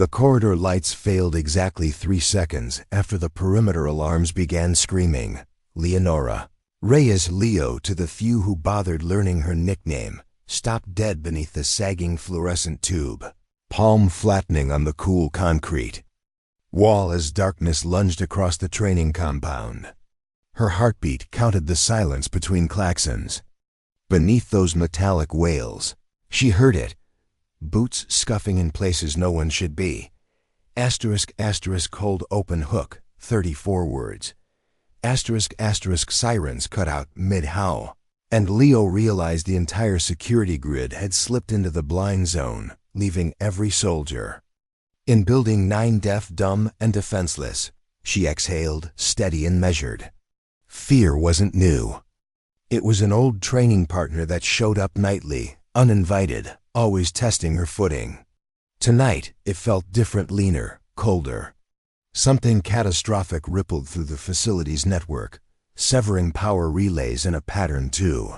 The corridor lights failed exactly 3 seconds after the perimeter alarms began screaming, "Leonora." Reyes Leo, to the few who bothered learning her nickname, stopped dead beneath the sagging fluorescent tube, palm flattening on the cool concrete wall as darkness lunged across the training compound. Her heartbeat counted the silence between klaxons. Beneath those metallic wails, she heard it. Boots scuffing in places no one should be. Asterisk, asterisk, hold open hook, 34 words. Asterisk, asterisk, sirens cut out mid-howl. And Leo realized the entire security grid had slipped into the blind zone, leaving every soldier. In Building 9, deaf, dumb, and defenseless, she exhaled, steady and measured. Fear wasn't new. It was an old training partner that showed up nightly, uninvited, always testing her footing. Tonight, it felt different, leaner, colder. Something catastrophic rippled through the facility's network, severing power relays in a pattern too.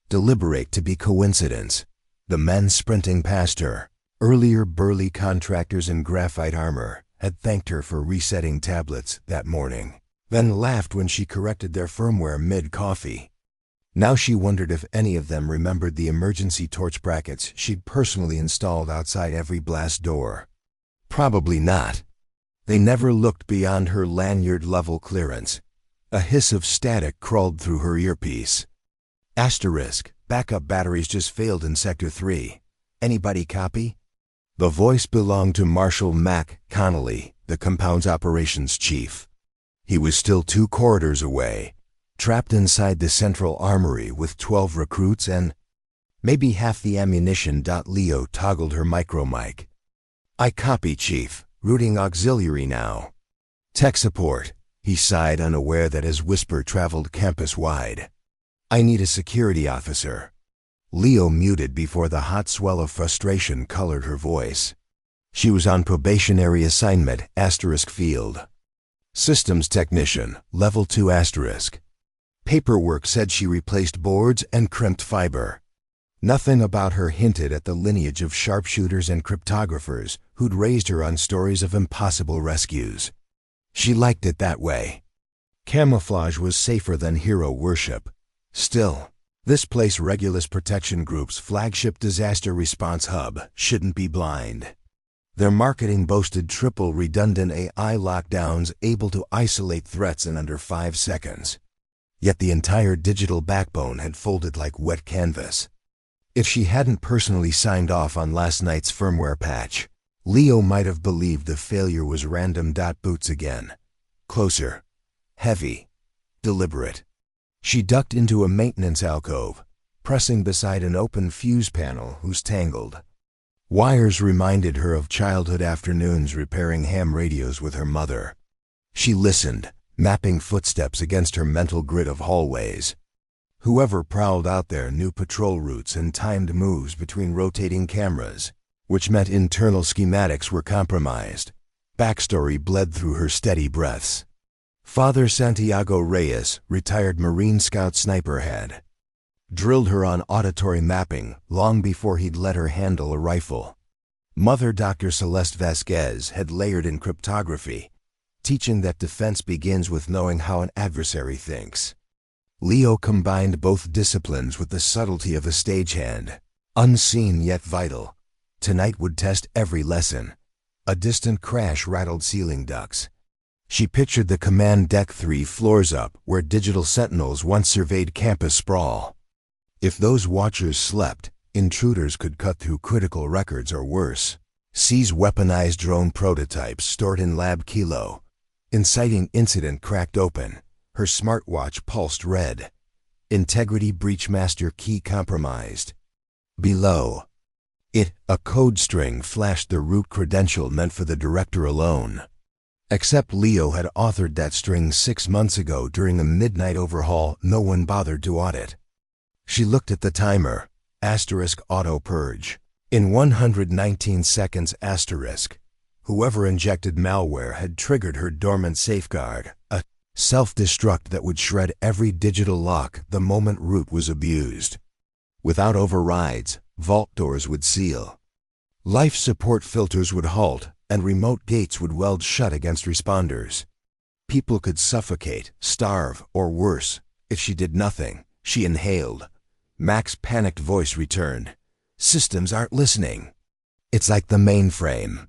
Deliberate to be coincidence. The men sprinting past her, earlier burly contractors in graphite armor, had thanked her for resetting tablets that morning, then laughed when she corrected their firmware mid-coffee. Now she wondered if any of them remembered the emergency torch brackets she'd personally installed outside every blast door. Probably not. They never looked beyond her lanyard-level clearance. A hiss of static crawled through her earpiece. Asterisk, backup batteries just failed in Sector 3. Anybody copy? The voice belonged to Marshal Mac Connolly, the compound's operations chief. He was still 2 corridors away, trapped inside the central armory with 12 recruits and maybe half the ammunition. Leo toggled her micro mic. "I copy, Chief. Routing auxiliary now." "Tech support," he sighed, unaware that his whisper traveled campus-wide. "I need a security officer." Leo muted before the hot swell of frustration colored her voice. She was on probationary assignment, asterisk field. Systems technician, level 2 asterisk. Paperwork said she replaced boards and crimped fiber. Nothing about her hinted at the lineage of sharpshooters and cryptographers who'd raised her on stories of impossible rescues. She liked it that way. Camouflage was safer than hero worship. Still, this place Regulus Protection Group's flagship disaster response hub shouldn't be blind. Their marketing boasted triple redundant AI lockdowns able to isolate threats in under 5 seconds. Yet the entire digital backbone had folded like wet canvas. If she hadn't personally signed off on last night's firmware patch, Leo might have believed the failure was random. Boots again. Closer. Heavy. Deliberate. She ducked into a maintenance alcove, pressing beside an open fuse panel whose tangled wires reminded her of childhood afternoons repairing ham radios with her mother. She listened, mapping footsteps against her mental grid of hallways. Whoever prowled out there knew patrol routes and timed moves between rotating cameras, which meant internal schematics were compromised. Backstory bled through her steady breaths. Father Santiago Reyes, retired Marine Scout sniper, had drilled her on auditory mapping long before he'd let her handle a rifle. Mother Dr. Celeste Vasquez had layered in cryptography, teaching that defense begins with knowing how an adversary thinks. Leo combined both disciplines with the subtlety of a stagehand, unseen yet vital. Tonight would test every lesson. A distant crash rattled ceiling ducts. She pictured the command deck 3 floors up, where digital sentinels once surveyed campus sprawl. If those watchers slept, intruders could cut through critical records or worse, seize weaponized drone prototypes stored in Lab Kilo. Inciting incident cracked open. Her smartwatch pulsed red. Integrity breach, master key compromised. Below it, a code string flashed, the root credential meant for the director alone. Except Leo had authored that string 6 months ago during a midnight overhaul no one bothered to audit. She looked at the timer. Asterisk auto purge. In 119 seconds asterisk. Whoever injected malware had triggered her dormant safeguard, a self-destruct that would shred every digital lock the moment root was abused. Without overrides, vault doors would seal. Life support filters would halt, and remote gates would weld shut against responders. People could suffocate, starve, or worse, if she did nothing. She inhaled. Mac's panicked voice returned. Systems aren't listening. It's like the mainframe.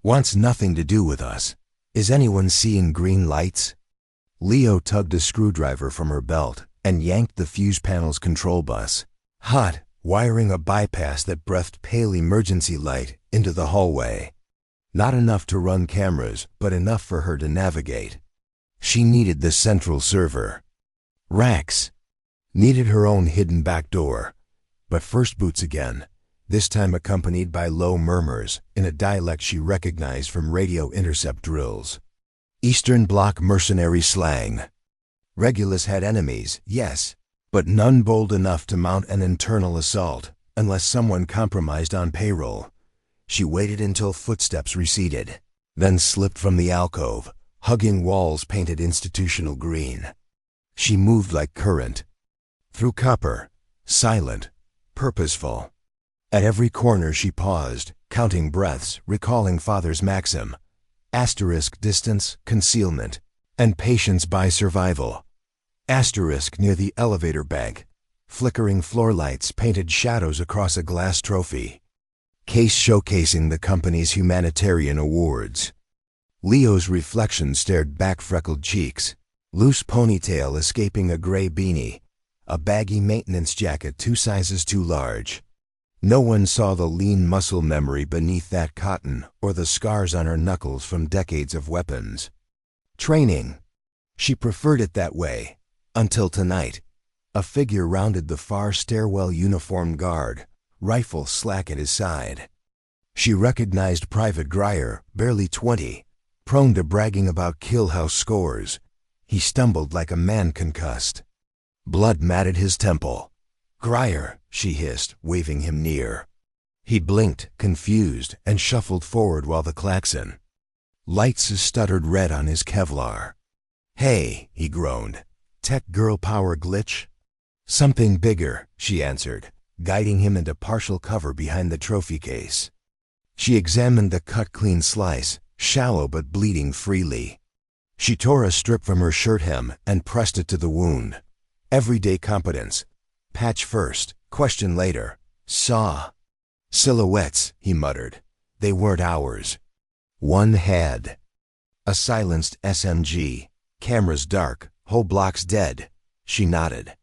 Wants nothing to do with us. Is anyone seeing green lights? Leo tugged a screwdriver from her belt and yanked the fuse panel's control bus. Hot, wiring a bypass that breathed pale emergency light into the hallway. Not enough to run cameras, but enough for her to navigate. She needed the central server. Racks. Needed her own hidden back door. But first boots again, this time accompanied by low murmurs in a dialect she recognized from radio intercept drills. Eastern Bloc mercenary slang. Regulus had enemies, yes, but none bold enough to mount an internal assault unless someone compromised on payroll. She waited until footsteps receded, then slipped from the alcove, hugging walls painted institutional green. She moved like current. Through copper, silent, purposeful. At every corner she paused, counting breaths, recalling Father's maxim. Asterisk distance, concealment, and patience by survival. Asterisk near the elevator bank. Flickering floor lights painted shadows across a glass trophy. Case showcasing the company's humanitarian awards. Leo's reflection stared back freckled cheeks. Loose ponytail escaping a gray beanie. A baggy maintenance jacket 2 sizes too large. No one saw the lean muscle memory beneath that cotton or the scars on her knuckles from decades of weapons. Training. She preferred it that way, until tonight. A figure rounded the far stairwell uniformed guard, rifle slack at his side. She recognized Private Grier, barely 20, prone to bragging about kill house scores. He stumbled like a man concussed. Blood matted his temple. Grier, she hissed, waving him near. He blinked, confused, and shuffled forward while the klaxon. Lights stuttered red on his Kevlar. Hey, he groaned. Tech girl power glitch? Something bigger, she answered, guiding him into partial cover behind the trophy case. She examined the cut-clean slice, shallow but bleeding freely. She tore a strip from her shirt hem and pressed it to the wound. Everyday competence. Patch first, question later. Saw. Silhouettes, he muttered. They weren't ours. One had. A silenced SMG. Cameras dark, whole blocks dead. She nodded.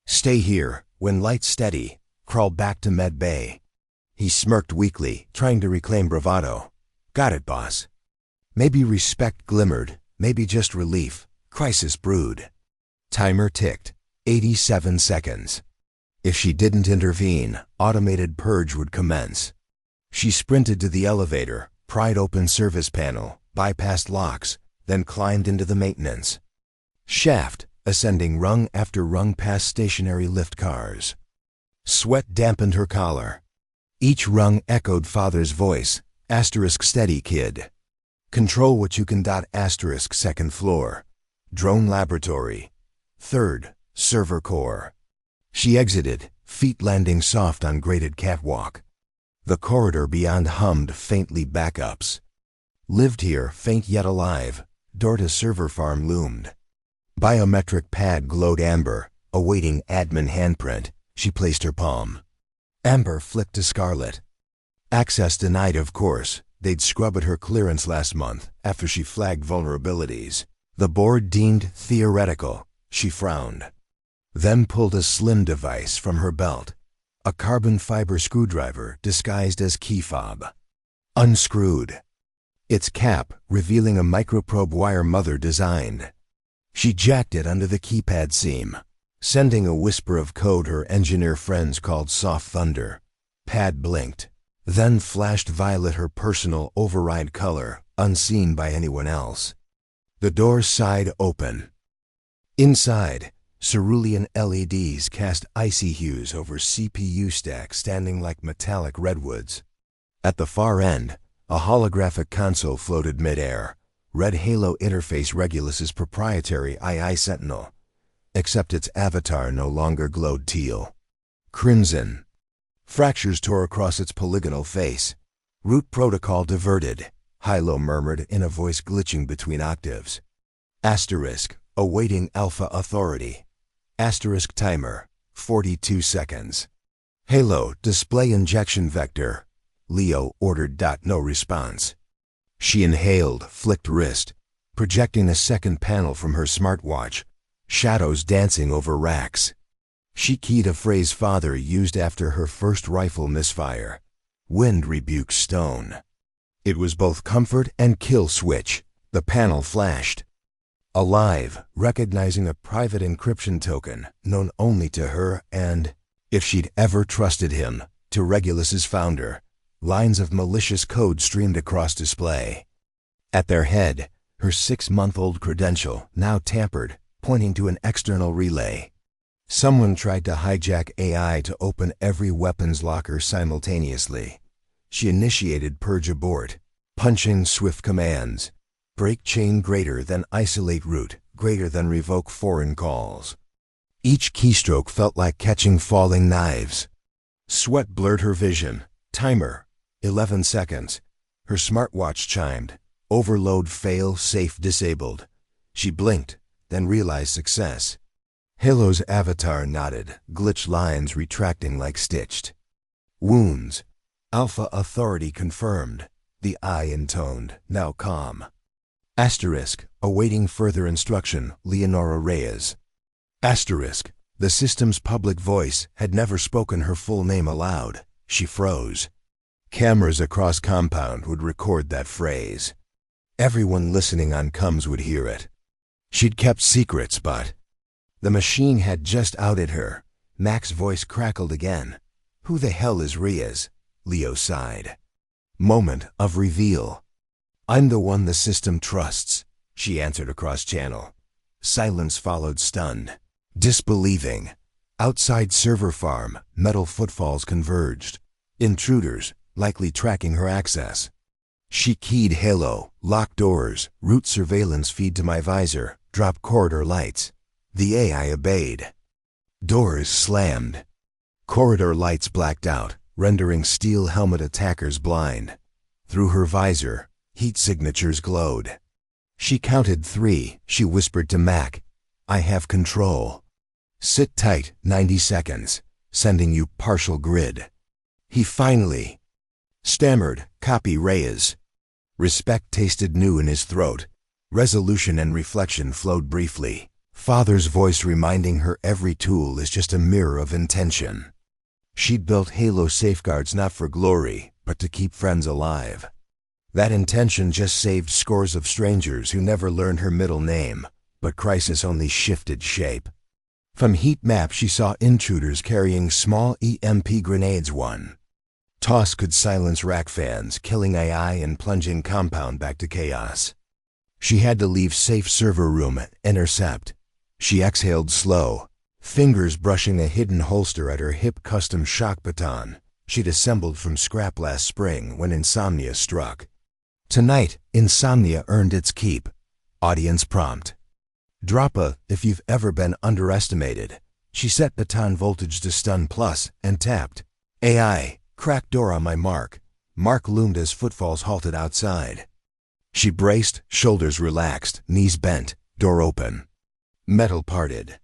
Stay here. When lights steady, crawl back to Med Bay. He smirked weakly, trying to reclaim bravado. Got it, boss. Maybe respect glimmered, maybe just relief. Crisis brewed. Timer ticked. 87 seconds. If she didn't intervene, automated purge would commence. She sprinted to the elevator, pried open service panel, bypassed locks, then climbed into the maintenance shaft, ascending rung after rung past stationary lift cars. Sweat dampened her collar. Each rung echoed Father's voice, asterisk steady kid. Control what you can. Asterisk second floor. Drone laboratory. Third, server core. She exited, feet landing soft on graded catwalk. The corridor beyond hummed faintly backups. Lived here, faint yet alive. Door to server farm loomed. Biometric pad glowed amber, awaiting admin handprint. She placed her palm. Amber flicked to scarlet. Access denied, of course. They'd scrub at her clearance last month after she flagged vulnerabilities. The board deemed theoretical. She frowned. Then pulled a slim device from her belt. A carbon fiber screwdriver disguised as key fob. Unscrewed. Its cap revealing a microprobe wire Mother designed. She jacked it under the keypad seam, sending a whisper of code her engineer friends called soft thunder. Pad blinked, then flashed violet, her personal override color, unseen by anyone else. The door sighed open. Inside, cerulean LEDs cast icy hues over CPU stacks standing like metallic redwoods. At the far end, a holographic console floated midair. Red Halo interface Regulus's proprietary II Sentinel, except its avatar no longer glowed teal. Crimson. Fractures tore across its polygonal face. Root protocol diverted. Hilo murmured in a voice glitching between octaves. Asterisk, awaiting Alpha Authority. Asterisk timer, 42 seconds. Halo, display injection vector. Leo ordered. No response. She inhaled, flicked wrist, projecting a second panel from her smartwatch, shadows dancing over racks. She keyed a phrase father used after her first rifle misfire. Wind rebukes stone. It was both comfort and kill switch. The panel flashed. Alive, recognizing a private encryption token known only to her and, if she'd ever trusted him, to Regulus's founder. Lines of malicious code streamed across display. At their head, her 6-month-old credential, now tampered, pointing to an external relay. Someone tried to hijack AI to open every weapons locker simultaneously. She initiated purge abort, punch in swift commands. Break chain greater than isolate route, greater than revoke foreign calls. Each keystroke felt like catching falling knives. Sweat blurred her vision. Timer, 11 seconds. Her smartwatch chimed. Overload fail, safe disabled. She blinked, then realized success. Halo's avatar nodded, glitch lines retracting like stitched. Wounds. Alpha Authority confirmed. The eye intoned, now calm. Asterisk, awaiting further instruction, Leonora Reyes. Asterisk, the system's public voice had never spoken her full name aloud. She froze. Cameras across compound would record that phrase. Everyone listening on comms would hear it. She'd kept secrets, but the machine had just outed her. Mac's voice crackled again. Who the hell is Reyes? Leo sighed. Moment of reveal. I'm the one the system trusts, she answered across channel. Silence followed, stunned. Disbelieving. Outside server farm, metal footfalls converged. Intruders, likely tracking her access. She keyed Halo, lock doors, route surveillance feed to my visor, drop corridor lights. The AI obeyed. Doors slammed. Corridor lights blacked out, rendering steel helmet attackers blind. Through her visor, heat signatures glowed. She counted 3, she whispered to Mac. I have control. Sit tight, 90 seconds, sending you partial grid. He finally stammered, copy Reyes. Respect tasted new in his throat. Resolution and reflection flowed briefly. Father's voice reminding her every tool is just a mirror of intention. She'd built Halo safeguards not for glory, but to keep friends alive. That intention just saved scores of strangers who never learned her middle name, but crisis only shifted shape. From heat map she saw intruders carrying small EMP grenades. One toss could silence rack fans, killing AI and plunging compound back to chaos. She had to leave safe server room, intercept. She exhaled slow, fingers brushing a hidden holster at her hip, custom shock baton she'd assembled from scrap last spring when insomnia struck. Tonight, insomnia earned its keep. Audience prompt. Drop a if you've ever been underestimated. She set baton voltage to stun plus and tapped. AI, crack door on my mark. Mark loomed as footfalls halted outside. She braced, shoulders relaxed, knees bent, door open. Metal parted.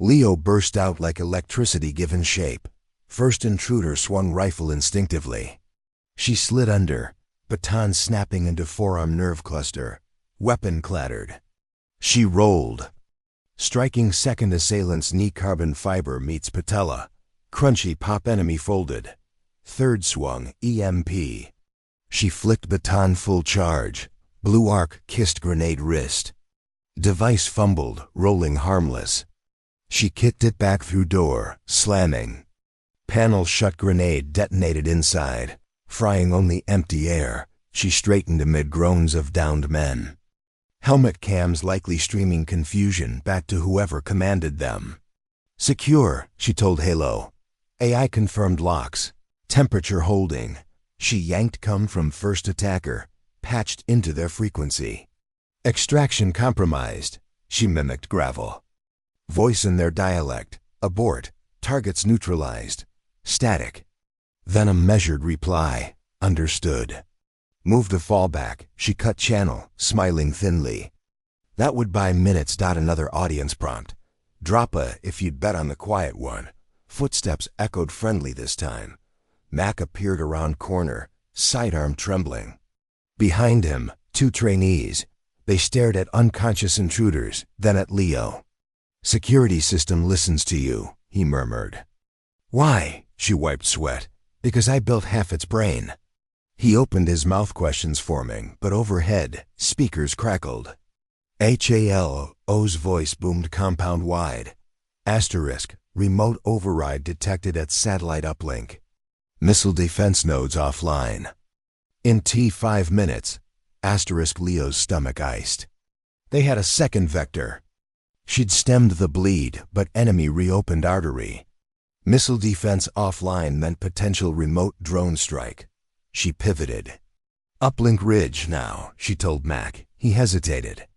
Leo burst out like electricity given shape. First intruder swung rifle instinctively. She slid under, baton snapping into forearm nerve cluster. Weapon clattered. She rolled. Striking second assailant's knee, carbon fiber meets patella. Crunchy pop, enemy folded. Third swung, EMP. She flicked baton full charge. Blue arc kissed grenade wrist. Device fumbled, rolling harmless. She kicked it back through door, slamming. Panel shut, grenade detonated inside. Frying only empty air, she straightened amid groans of downed men. Helmet cams likely streaming confusion back to whoever commanded them. Secure, she told Halo. AI confirmed locks. Temperature holding. She yanked cum from first attacker, patched into their frequency. Extraction compromised. She mimicked gravel. Voice in their dialect. Abort. Targets neutralized. Static. Then a measured reply. Understood. Move to fallback. She cut channel, smiling thinly. That would buy minutes. Another audience prompt. Drop a if you'd bet on the quiet one. Footsteps echoed friendly this time. Mac appeared around corner, sidearm trembling. Behind him, 2 trainees. They stared at unconscious intruders, then at Leo. Security system listens to you, he murmured. Why? She wiped sweat. Because I built half its brain. He opened his mouth, questions forming, but overhead, speakers crackled. HALO's voice boomed compound-wide. Asterisk, remote override detected at satellite uplink. Missile defense nodes offline. In 5 minutes. Asterisk, Leo's stomach iced. They had a second vector. She'd stemmed the bleed, but enemy reopened artery. Missile defense offline meant potential remote drone strike. She pivoted. Uplink ridge now, she told Mac. He hesitated.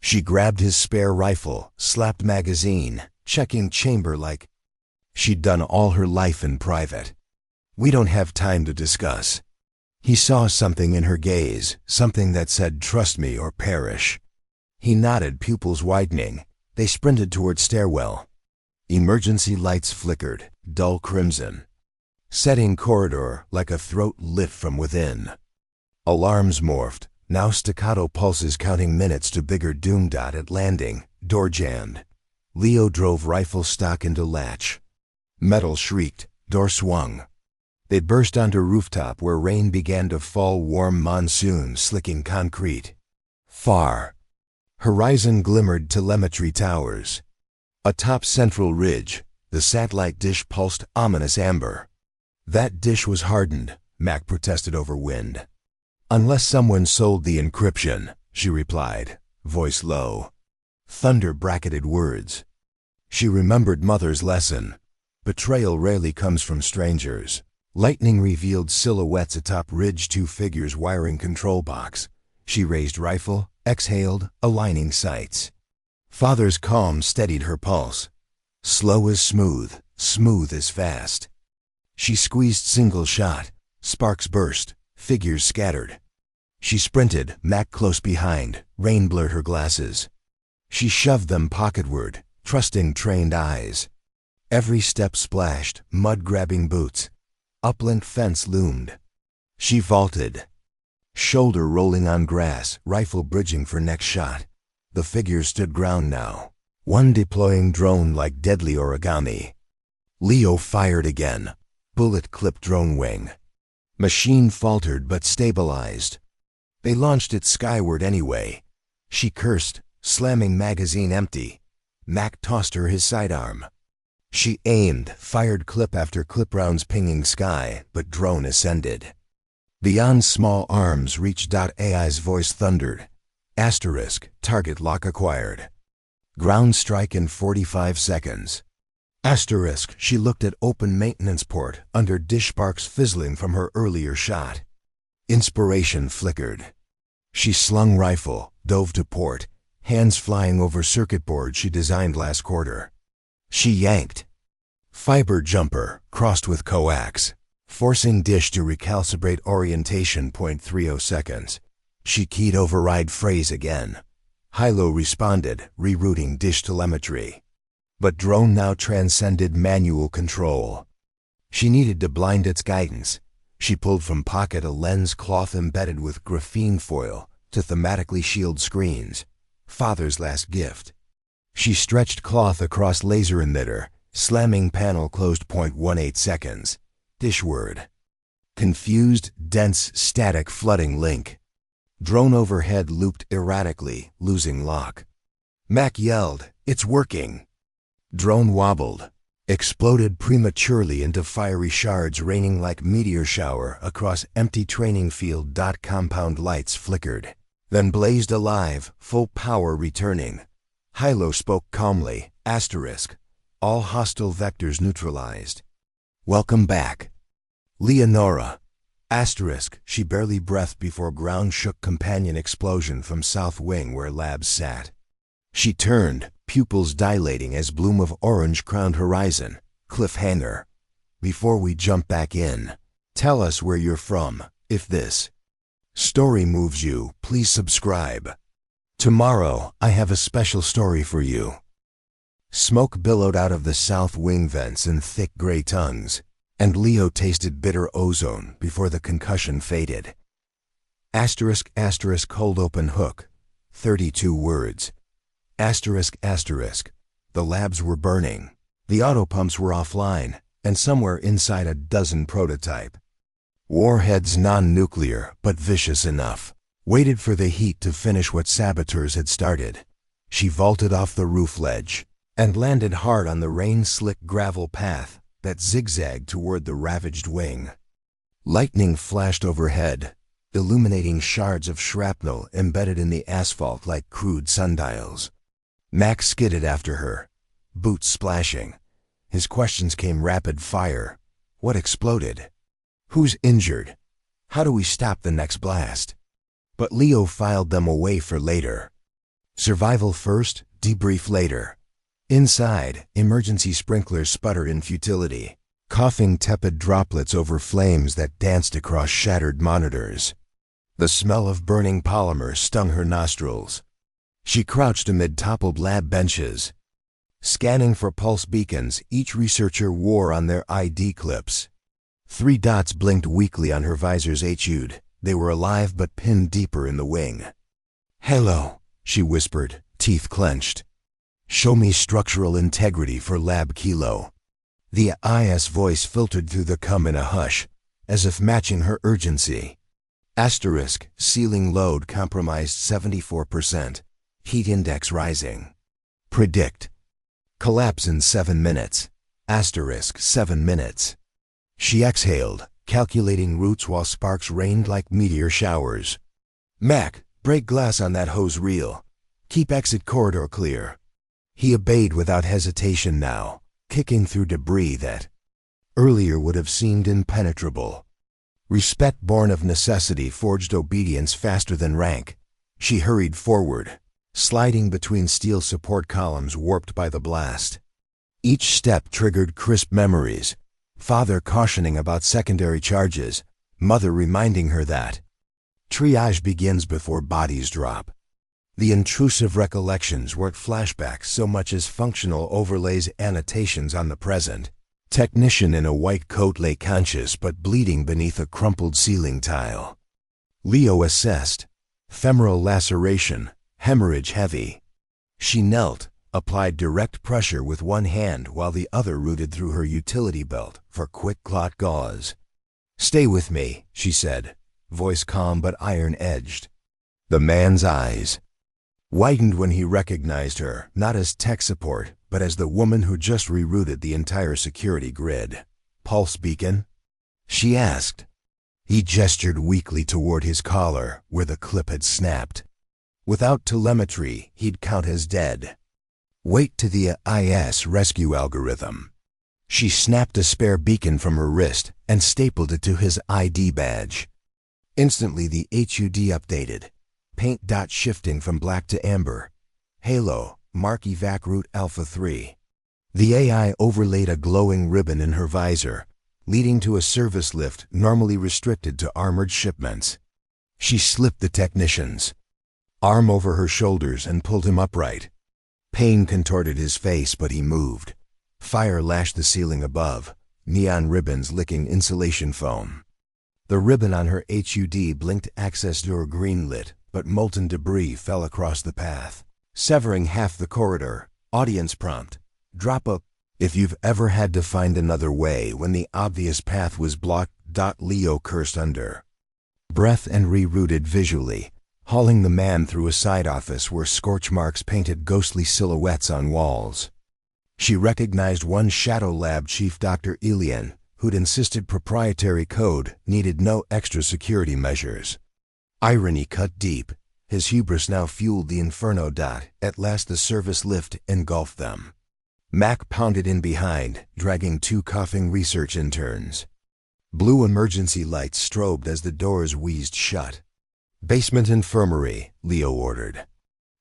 She grabbed his spare rifle, slapped magazine, checking chamber like she'd done all her life in private. We don't have time to discuss. He saw something in her gaze, something that said, trust me or perish. He nodded, pupils widening. They sprinted toward stairwell. Emergency lights flickered, dull crimson. Setting corridor like a throat lit from within. Alarms morphed, now staccato pulses counting minutes to bigger doom. At landing, door jammed. Leo drove rifle stock into latch. Metal shrieked, door swung. They burst onto rooftop where rain began to fall, warm monsoon slicking concrete. Far. Horizon glimmered, telemetry towers. Atop central ridge, the satellite dish pulsed, ominous amber. That dish was hardened, Mac protested over wind. Unless someone sold the encryption, she replied, voice low. Thunder bracketed words. She remembered mother's lesson. Betrayal rarely comes from strangers. Lightning revealed silhouettes atop ridge, 2 figures wiring control box. She raised rifle, exhaled, aligning sights. Father's calm steadied her pulse. Slow as smooth, smooth as fast. She squeezed single shot. Sparks burst, figures scattered. She sprinted, Mac close behind, rain blurred her glasses. She shoved them pocketward, trusting trained eyes. Every step splashed, mud-grabbing boots. Upland fence loomed. She vaulted. Shoulder rolling on grass, rifle bridging for next shot. The figures stood ground now. One deploying drone like deadly origami. Leo fired again. Bullet clipped drone wing. Machine faltered but stabilized. They launched it skyward anyway. She cursed, slamming magazine empty. Mac tossed her his sidearm. She aimed, fired clip after clip, rounds pinging sky, but drone ascended. Beyond small arms reached. AI's voice thundered. Asterisk, target lock acquired. Ground strike in 45 seconds. Asterisk, she looked at open maintenance port, under dish sparks fizzling from her earlier shot. Inspiration flickered. She slung rifle, dove to port, hands flying over circuit board she designed last quarter. She yanked. Fiber jumper, crossed with coax, forcing dish to recalibrate orientation. 0.30 seconds. She keyed override phrase again. Hilo responded, rerouting dish telemetry. But drone now transcended manual control. She needed to blind its guidance. She pulled from pocket a lens cloth embedded with graphene foil to thematically shield screens. Father's last gift. She stretched cloth across laser emitter, slamming panel closed. 0.18 seconds. Dish word. Confused, dense, static flooding link. Drone overhead looped erratically, losing lock. Mac yelled, it's working. Drone wobbled, exploded prematurely into fiery shards raining like meteor shower across empty training field. Compound lights flickered, then blazed alive, full power returning. Hilo spoke calmly, asterisk, all hostile vectors neutralized. Welcome back. Leonora. Asterisk, she barely breathed before ground shook companion explosion from south wing where labs sat. She turned, pupils dilating as bloom of orange crowned horizon. Cliffhanger. Before we jump back in, tell us where you're from, if this Story moves you, please subscribe. Tomorrow, I have a special story for you. Smoke billowed out of the south wing vents in thick gray tongues, and Leo tasted bitter ozone before the concussion faded. Asterisk, hold open hook. 32 words. Asterisk, the labs were burning. The autopumps were offline, and somewhere inside a dozen prototype. Warheads non-nuclear, but vicious enough. Waited for the heat to finish what saboteurs had started. She vaulted off the roof ledge and landed hard on the rain-slick gravel path that zigzagged toward the ravaged wing. Lightning flashed overhead, illuminating shards of shrapnel embedded in the asphalt like crude sundials. Mac skidded after her, boots splashing. His questions came rapid fire. What exploded? Who's injured? How do we stop the next blast? But Leo filed them away for later. Survival first, debrief later. Inside, emergency sprinklers sputtered in futility, coughing tepid droplets over flames that danced across shattered monitors. The smell of burning polymer stung her nostrils. She crouched amid toppled lab benches. Scanning for pulse beacons each researcher wore on their ID clips. 3 dots blinked weakly on her visor's HUD. They were alive but pinned deeper in the wing. "Hello," she whispered, teeth clenched. "Show me structural integrity for Lab Kilo." The IS voice filtered through the cum in a hush, as if matching her urgency. Asterisk, ceiling load compromised 74%. Heat index rising. Predict. Collapse in 7 minutes. Asterisk, 7 minutes. She exhaled, calculating routes while sparks rained like meteor showers. "Mac, break glass on that hose reel. Keep exit corridor clear." He obeyed without hesitation now, kicking through debris that earlier would have seemed impenetrable. Respect born of necessity forged obedience faster than rank. She hurried forward, sliding between steel support columns warped by the blast. Each step triggered crisp memories. Father cautioning about secondary charges, mother reminding her that triage begins before bodies drop. The intrusive recollections weren't flashbacks so much as functional overlays, annotations on the present. Technician in a white coat lay conscious but bleeding beneath a crumpled ceiling tile. Leo assessed. Femoral laceration, hemorrhage heavy. She knelt, applied direct pressure with one hand while the other rooted through her utility belt for quick clot gauze. "Stay with me," she said, voice calm but iron-edged. The man's eyes widened when he recognized her, not as tech support, but as the woman who just rerouted the entire security grid. "Pulse beacon?" she asked. He gestured weakly toward his collar, where the clip had snapped. Without telemetry, he'd count as dead. "Wait to the IS rescue algorithm." She snapped a spare beacon from her wrist and stapled it to his ID badge. Instantly the HUD updated, paint dot shifting from black to amber. "Halo, mark evac route Alpha 3. The AI overlaid a glowing ribbon in her visor, leading to a service lift normally restricted to armored shipments. She slipped the technician's arm over her shoulders and pulled him upright. Pain contorted his face, but he moved. Fire lashed the ceiling above, neon ribbons licking insulation foam. The ribbon on her HUD blinked access door green lit, but molten debris fell across the path, severing half the corridor. Audience prompt. Drop a... If you've ever had to find another way when the obvious path was blocked. Leo cursed under breath and rerouted visually, hauling the man through a side office where scorch marks painted ghostly silhouettes on walls. She recognized one Shadow Lab chief, Dr. Elian, who'd insisted proprietary code needed no extra security measures. Irony cut deep. His hubris now fueled the inferno. At last the service lift engulfed them. Mac pounded in behind, dragging 2 coughing research interns. Blue emergency lights strobed as the doors wheezed shut. "Basement infirmary," Leo ordered.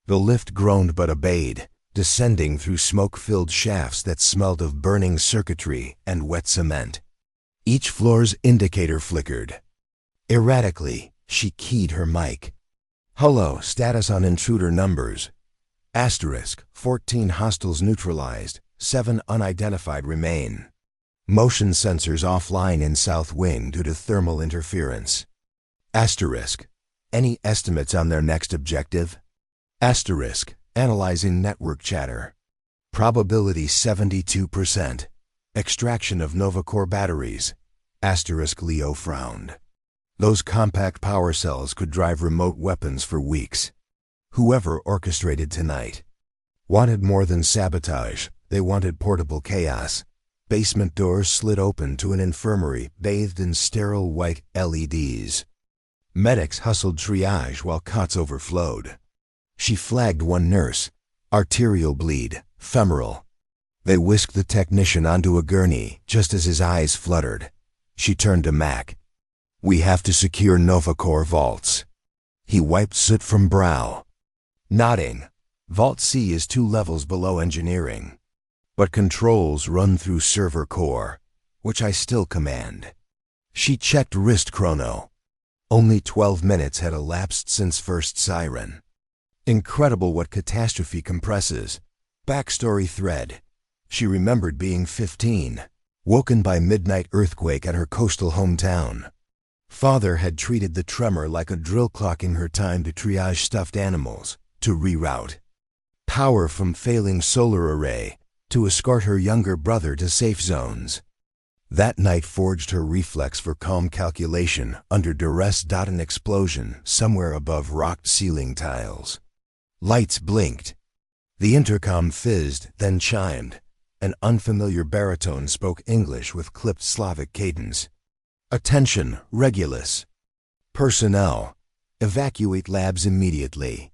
The lift groaned but obeyed, descending through smoke-filled shafts that smelled of burning circuitry and wet cement. Each floor's indicator flickered. Erratically, She keyed her mic. Hello, status on intruder numbers. Asterisk, 14 hostiles neutralized, 7 unidentified remain. Motion sensors offline in South Wing due to thermal interference. Asterisk, any estimates on their next objective? Asterisk, analyzing network chatter. Probability 72%. Extraction of Novacore batteries. Asterisk. Leo frowned. Those compact power cells could drive remote weapons for weeks. Whoever orchestrated tonight wanted more than sabotage. They wanted portable chaos. Basement doors slid open to an infirmary bathed in sterile white LEDs. Medics hustled triage while cots overflowed. She flagged one nurse. Arterial bleed, femoral. They whisked the technician onto a gurney just as his eyes fluttered. She turned to Mac. We have to secure Novacore vaults. He wiped soot from brow. Nodding. Vault C is 2 levels below engineering. But controls run through server core, which I still command. She checked wrist chrono. Only 12 minutes had elapsed since first siren. Incredible what catastrophe compresses. Backstory thread. She remembered being 15, woken by midnight earthquake at her coastal hometown. Father had treated the tremor like a drill clocking her time to triage stuffed animals, to reroute. Power from failing solar array, to escort her younger brother to safe zones. That night forged her reflex for calm calculation under duress. An explosion somewhere above rocked ceiling tiles. Lights blinked. The intercom fizzed, then chimed. An unfamiliar baritone spoke English with clipped Slavic cadence. Attention, Regulus. Personnel. Evacuate labs immediately.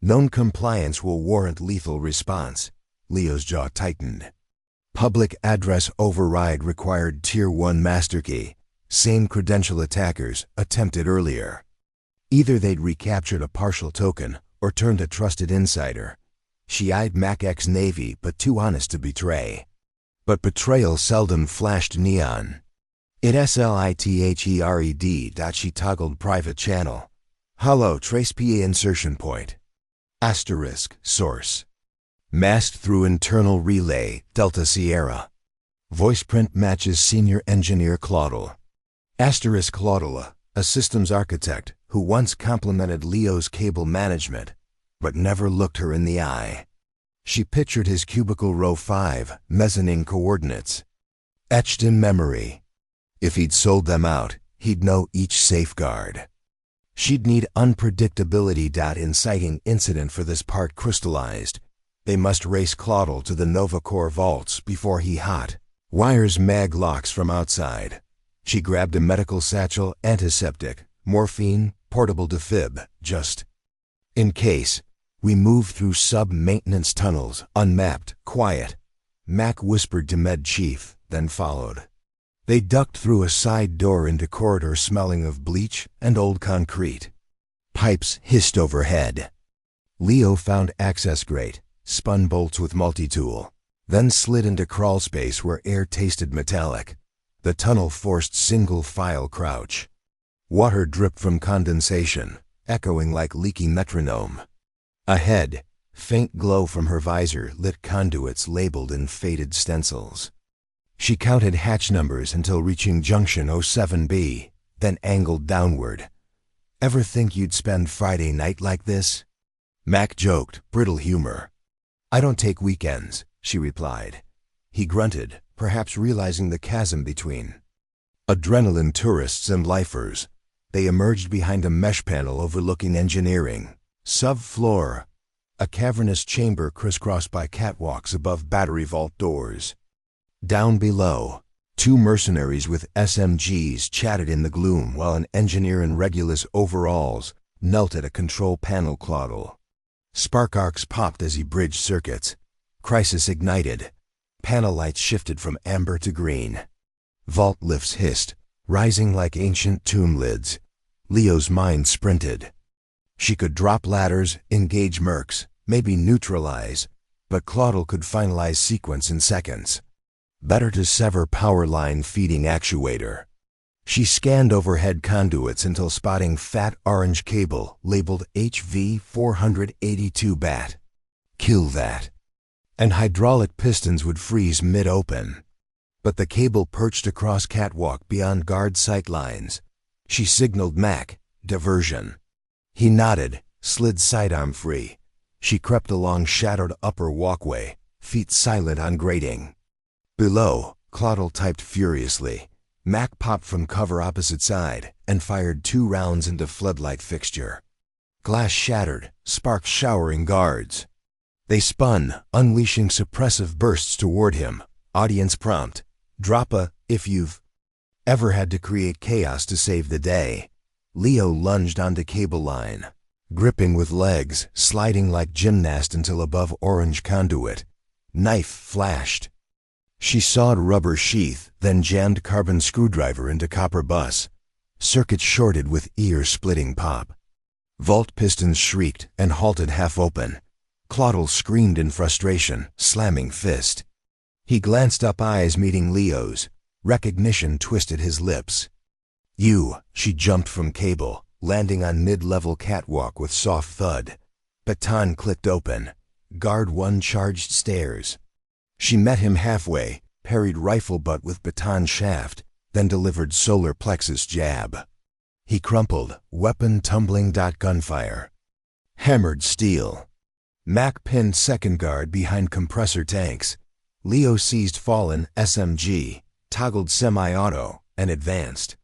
Non-compliance will warrant lethal response. Leo's jaw tightened. Public address override required Tier 1 master key. Same credential attackers attempted earlier. Either they'd recaptured a partial token or turned a trusted insider. She eyed Mac ex-Navy, but too honest to betray. But betrayal seldom flashed neon. It slitthered. She toggled private channel. Hello, trace PA insertion point. Asterisk, source. Masked through internal relay, Delta Sierra. Voice print matches senior engineer Claudel. Asterisk Claudela, a systems architect who once complimented Leo's cable management, but never looked her in the eye. She pictured his cubicle row 5, mezzanine coordinates. Etched in memory. If he'd sold them out, he'd know each safeguard. She'd need unpredictability. Inciting incident for this part crystallized. They must race Claudel to the Novacore vaults before he hot. Wires mag locks from outside. She grabbed a medical satchel, antiseptic, morphine, portable defib, just in case. We move through sub-maintenance tunnels, unmapped, quiet. Mac whispered to Med Chief, then followed. They ducked through a side door into corridor smelling of bleach and old concrete. Pipes hissed overhead. Leo found access grate, spun bolts with multi-tool, then slid into crawl space where air tasted metallic. The tunnel forced single file crouch. Water dripped from condensation, echoing like leaking metronome. Ahead, faint glow from her visor lit conduits labeled in faded stencils. She counted hatch numbers until reaching junction 07B, then angled downward. Ever think you'd spend Friday night like this? Mac joked, brittle humor. I don't take weekends, she replied. He grunted, perhaps realizing the chasm between. Adrenaline tourists and lifers. They emerged behind a mesh panel overlooking engineering. Sub-floor. A cavernous chamber crisscrossed by catwalks above battery vault doors. Down below, 2 mercenaries with SMGs chatted in the gloom while an engineer in Regulus overalls knelt at a control panel. Claudel. Spark arcs popped as he bridged circuits. Crisis ignited. Panel lights shifted from amber to green. Vault lifts hissed, rising like ancient tomb lids. Leo's mind sprinted. She could drop ladders, engage mercs, maybe neutralize, but Claudel could finalize sequence in seconds. Better to sever power line feeding actuator. She scanned overhead conduits until spotting fat orange cable labeled HV482 BAT. Kill that. And hydraulic pistons would freeze mid-open. But the cable perched across catwalk beyond guard sight lines. She signaled Mac, diversion. He nodded, slid sidearm free. She crept along shadowed upper walkway, feet silent on grating. Below, Claudel typed furiously. Mac popped from cover opposite side and fired 2 rounds into floodlight fixture. Glass shattered, sparks showering guards. They spun, unleashing suppressive bursts toward him. Audience prompt. Drop a, if you've ever had to create chaos to save the day. Leo lunged onto cable line, gripping with legs, sliding like gymnast until above orange conduit. Knife flashed. She sawed rubber sheath, then jammed carbon screwdriver into copper bus. Circuit shorted with ear-splitting pop. Vault pistons shrieked and halted half open. Claudel screamed in frustration, slamming fist. He glanced up, eyes meeting Leo's. Recognition twisted his lips. You, she jumped from cable, landing on mid-level catwalk with soft thud. Baton clicked open. Guard 1 charged stairs. She met him halfway, parried rifle butt with baton shaft, then delivered solar plexus jab. He crumpled, weapon tumbling. Gunfire. Hammered steel. Mac pinned second guard behind compressor tanks. Leo seized fallen SMG, toggled semi-auto, and advanced.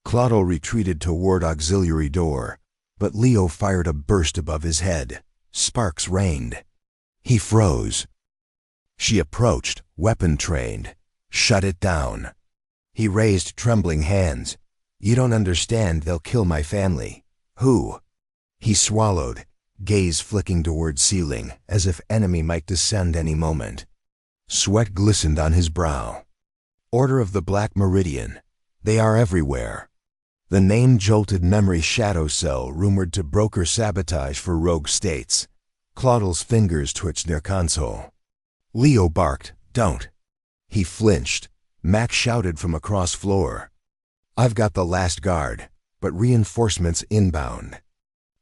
Claudel retreated toward auxiliary door, but Leo fired a burst above his head. Sparks rained. He froze. She approached, weapon trained. Shut it down. He raised trembling hands. You don't understand, they'll kill my family. Who? He swallowed, gaze flicking toward ceiling, as if enemy might descend any moment. Sweat glistened on his brow. Order of the Black Meridian. They are everywhere. The name jolted memory. Shadow Cell rumored to broker sabotage for rogue states. Claudel's fingers twitched near console. Leo barked, don't. He flinched. Mac shouted from across floor. I've got the last guard, but reinforcements inbound.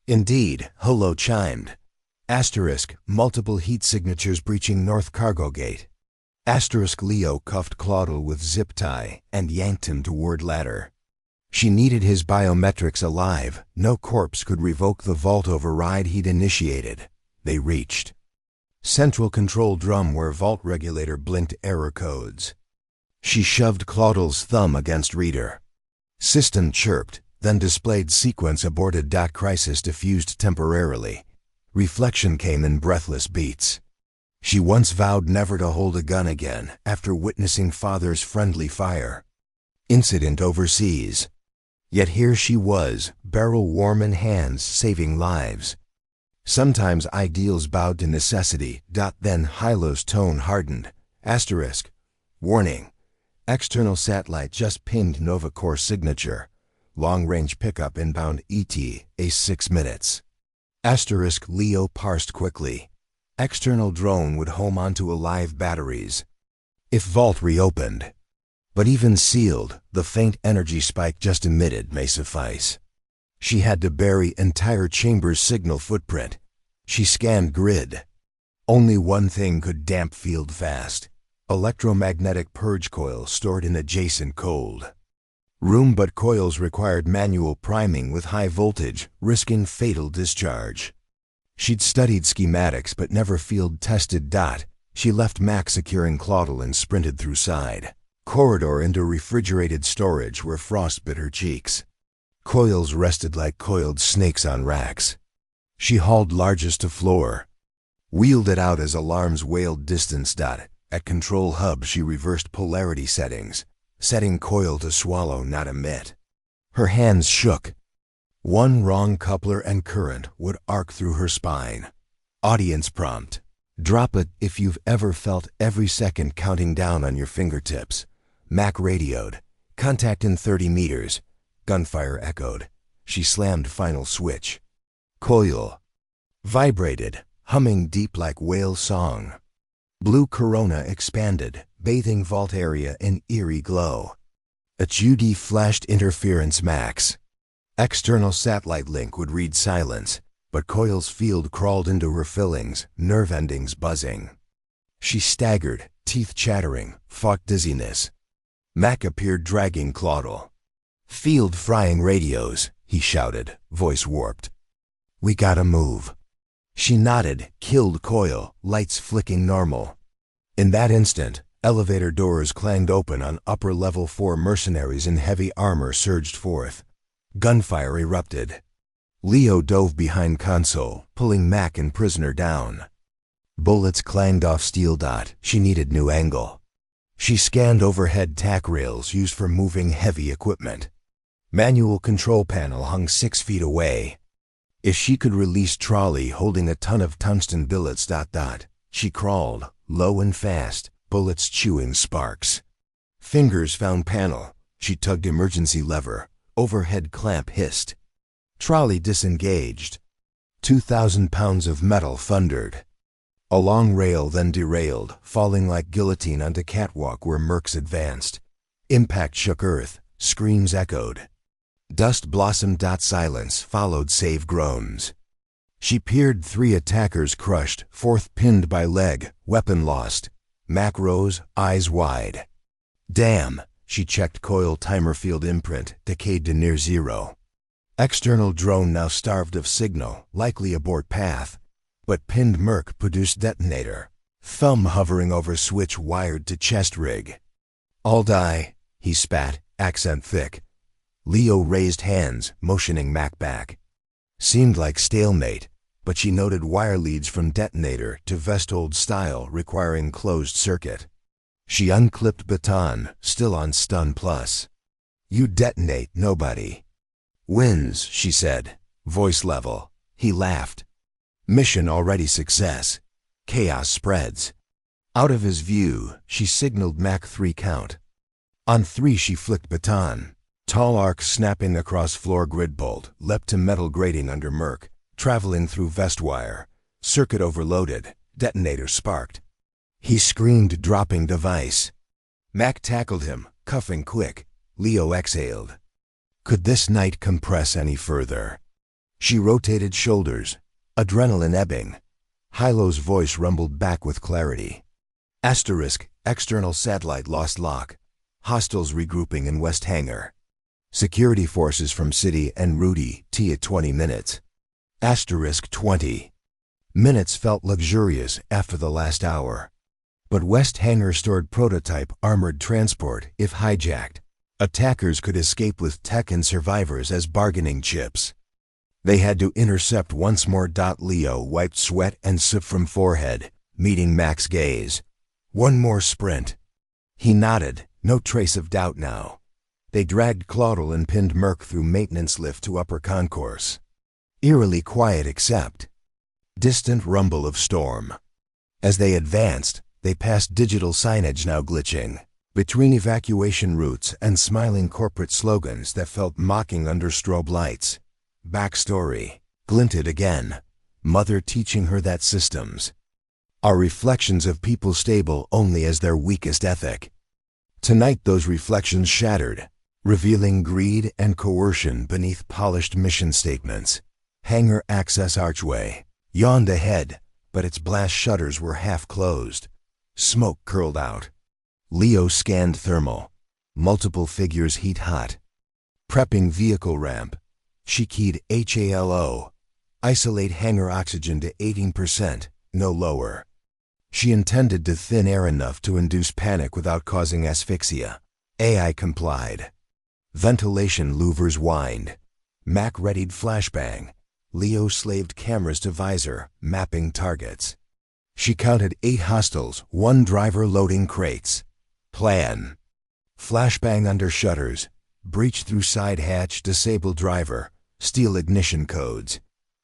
Indeed, Holo chimed. Asterisk, multiple heat signatures breaching North Cargo Gate. Asterisk. Leo cuffed Claudel with zip tie and yanked him toward ladder. She needed his biometrics alive. No corpse could revoke the vault override he'd initiated. They reached central control drum where vault regulator blinked error codes. She shoved Claudel's thumb against reader. System chirped, then displayed sequence aborted. Crisis diffused temporarily. Reflection came in breathless beats. She once vowed never to hold a gun again after witnessing father's friendly fire. Incident overseas. Yet here she was, barrel warm in hands, saving lives. Sometimes ideals bowed to necessity. Then Hilo's tone hardened. Asterisk. Warning. External satellite just pinged Nova Corps signature. Long-range pickup inbound ET, a 6 minutes. Asterisk. Leo parsed quickly. External drone would home onto alive batteries. If vault reopened. But even sealed, the faint energy spike just emitted may suffice. She had to bury entire chamber's signal footprint. She scanned grid. Only one thing could damp field fast. Electromagnetic purge coil stored in adjacent cold room, but coils required manual priming with high voltage, risking fatal discharge. She'd studied schematics but never field tested. She left Mac securing Claudel and sprinted through side corridor into refrigerated storage where frost bit her cheeks. Coils rested like coiled snakes on racks. She hauled largest to floor, wheeled it out as alarms wailed distance. At control hub she reversed polarity settings, setting coil to swallow, not emit. Her hands shook. One wrong coupler and current would arc through her spine. Audience prompt. Drop it if you've ever felt every second counting down on your fingertips. Mac radioed. Contact in 30 meters. Gunfire echoed. She slammed final switch. Coil vibrated, humming deep like whale song. Blue corona expanded, bathing vault area in eerie glow. HUD flashed interference max. External satellite link would read silence, but Coil's field crawled into her fillings, nerve endings buzzing. She staggered, teeth chattering, fought dizziness. Mac appeared dragging Claudel. "Field frying radios," he shouted, voice warped. "We gotta move." She nodded, killed Coil, lights flicking normal. In that instant, elevator doors clanged open on upper level 4 mercenaries in heavy armor surged forth. Gunfire erupted. Leo dove behind console, pulling Mac and prisoner down. Bullets clanged off steel dot. She needed new angle. She scanned overhead tack rails used for moving heavy equipment. Manual control panel hung 6 feet away. If she could release trolley holding a ton of tungsten billets ... She crawled, low and fast, bullets chewing sparks. Fingers found panel. She tugged emergency lever. Overhead clamp hissed. Trolley disengaged. 2,000 pounds of metal thundered. A long rail then derailed, falling like guillotine onto catwalk where Mercs advanced. Impact shook earth. Screams echoed. Dust blossomed. Silence followed save groans. She peered. 3 attackers crushed, 4th pinned by leg, weapon lost. Mac rose, eyes wide. Damn, she checked coil timer field imprint, decayed to near 0. External drone now starved of signal, likely abort path. But pinned Merc produced detonator. Thumb hovering over switch wired to chest rig. "I'll die," he spat, accent thick. Leo raised hands, motioning Mac back. Seemed like stalemate, but she noted wire leads from detonator to Vesthold style requiring closed circuit. She unclipped baton, still on stun plus. "You detonate, nobody wins," she said, voice level. He laughed. "Mission already success. Chaos spreads." Out of his view, she signaled Mac 3 count. On 3 she flicked baton. Tall arc snapping across floor grid bolt, leapt to metal grating under Merc, traveling through vest wire. Circuit overloaded, detonator sparked. He screamed, dropping device. Mac tackled him, cuffing quick. Leo exhaled. Could this night compress any further? She rotated shoulders, adrenaline ebbing. Hilo's voice rumbled back with clarity. Asterisk, external satellite lost lock. Hostiles regrouping in West Hangar. Security forces from City and Rudy, T at 20 minutes. Asterisk 20. Minutes felt luxurious after the last hour. But West Hangar stored prototype armored transport if hijacked. Attackers could escape with tech and survivors as bargaining chips. They had to intercept once more. Leo wiped sweat and soot from forehead, meeting Mac's gaze. One more sprint. He nodded, no trace of doubt now. They dragged Claudel and pinned Merc through maintenance lift to upper concourse. Eerily quiet except distant rumble of storm. As they advanced, they passed digital signage now glitching, between evacuation routes and smiling corporate slogans that felt mocking under strobe lights. Backstory glinted again, mother teaching her that systems are reflections of people stable only as their weakest ethic. Tonight those reflections shattered, revealing greed and coercion beneath polished mission statements. Hangar access archway yawned ahead, but its blast shutters were half closed. Smoke curled out. Leo scanned thermal. Multiple figures heat hot. Prepping vehicle ramp. She keyed HALO. Isolate hangar oxygen to 18%, no lower. She intended to thin air enough to induce panic without causing asphyxia. AI complied. Ventilation louvers whined. Mac readied flashbang. Leo slaved cameras to visor, mapping targets. She counted 8 hostiles, 1 driver loading crates. Plan. Flashbang under shutters. Breach through side hatch, disable driver. Steal ignition codes.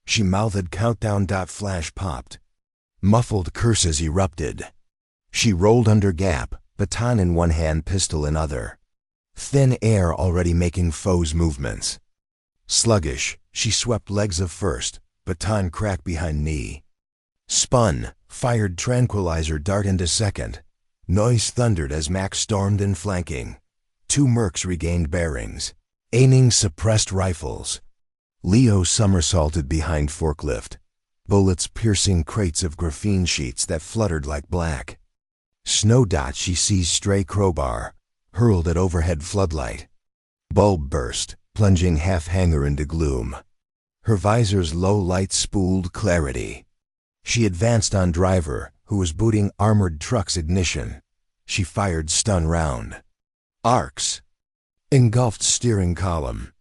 She mouthed countdown. Flash popped. Muffled curses erupted. She rolled under gap, baton in one hand, pistol in other. Thin air already making foes' movements. Sluggish, she swept legs of first, baton crack behind knee. Spun, fired tranquilizer dart into second. Noise thundered as Mac stormed in flanking. Two mercs regained bearings, aiming suppressed rifles. Leo somersaulted behind forklift, bullets piercing crates of graphene sheets that fluttered like black. Snowdot she seized stray crowbar, hurled at overhead floodlight. Bulb burst, plunging half-hanger into gloom. Her visor's low light spooled clarity. She advanced on driver, who was booting armored truck's ignition. She fired stun round. Arcs engulfed steering column.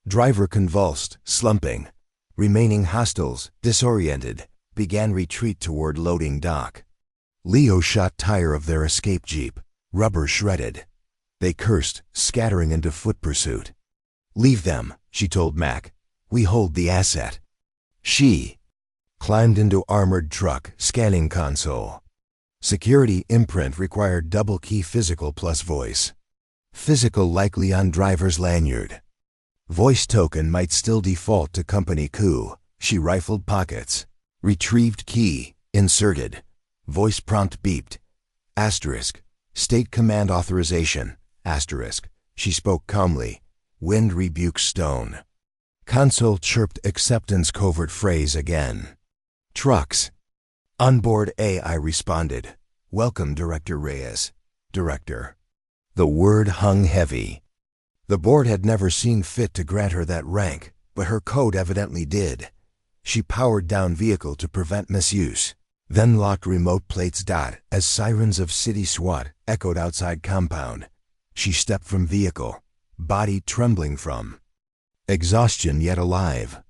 Driver convulsed, slumping. Remaining hostiles, disoriented, began retreat toward loading dock. Leo shot tire of their escape jeep, rubber shredded. They cursed, scattering into foot pursuit. "Leave them," she told Mac. "We hold the asset." She climbed into armored truck, scanning console. Security imprint required double key physical plus voice. Physical likely on driver's lanyard. Voice token might still default to company coup. She rifled pockets. Retrieved key, inserted. Voice prompt beeped. Asterisk. State command authorization. Asterisk. She spoke calmly. Wind rebukes stone. Console chirped acceptance covert phrase again. Trucks. Onboard AI responded. "Welcome, Director Reyes." Director. The word hung heavy. The board had never seen fit to grant her that rank, but her code evidently did. She powered down vehicle to prevent misuse, then locked remote plates. As sirens of city SWAT echoed outside compound, she stepped from vehicle, body trembling from exhaustion yet alive.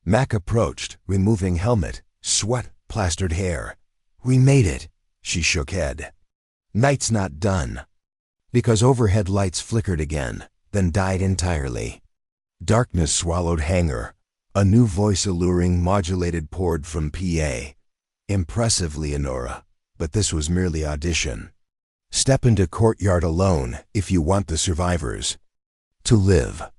Mac approached, removing helmet, sweat plastered hair. "We made it," she shook head. "Night's not done." Because overhead lights flickered again, then died entirely. Darkness swallowed hangar. A new voice alluring modulated poured from PA. "Impressive, Leonora, but this was merely audition. Step into courtyard alone if you want the survivors to live."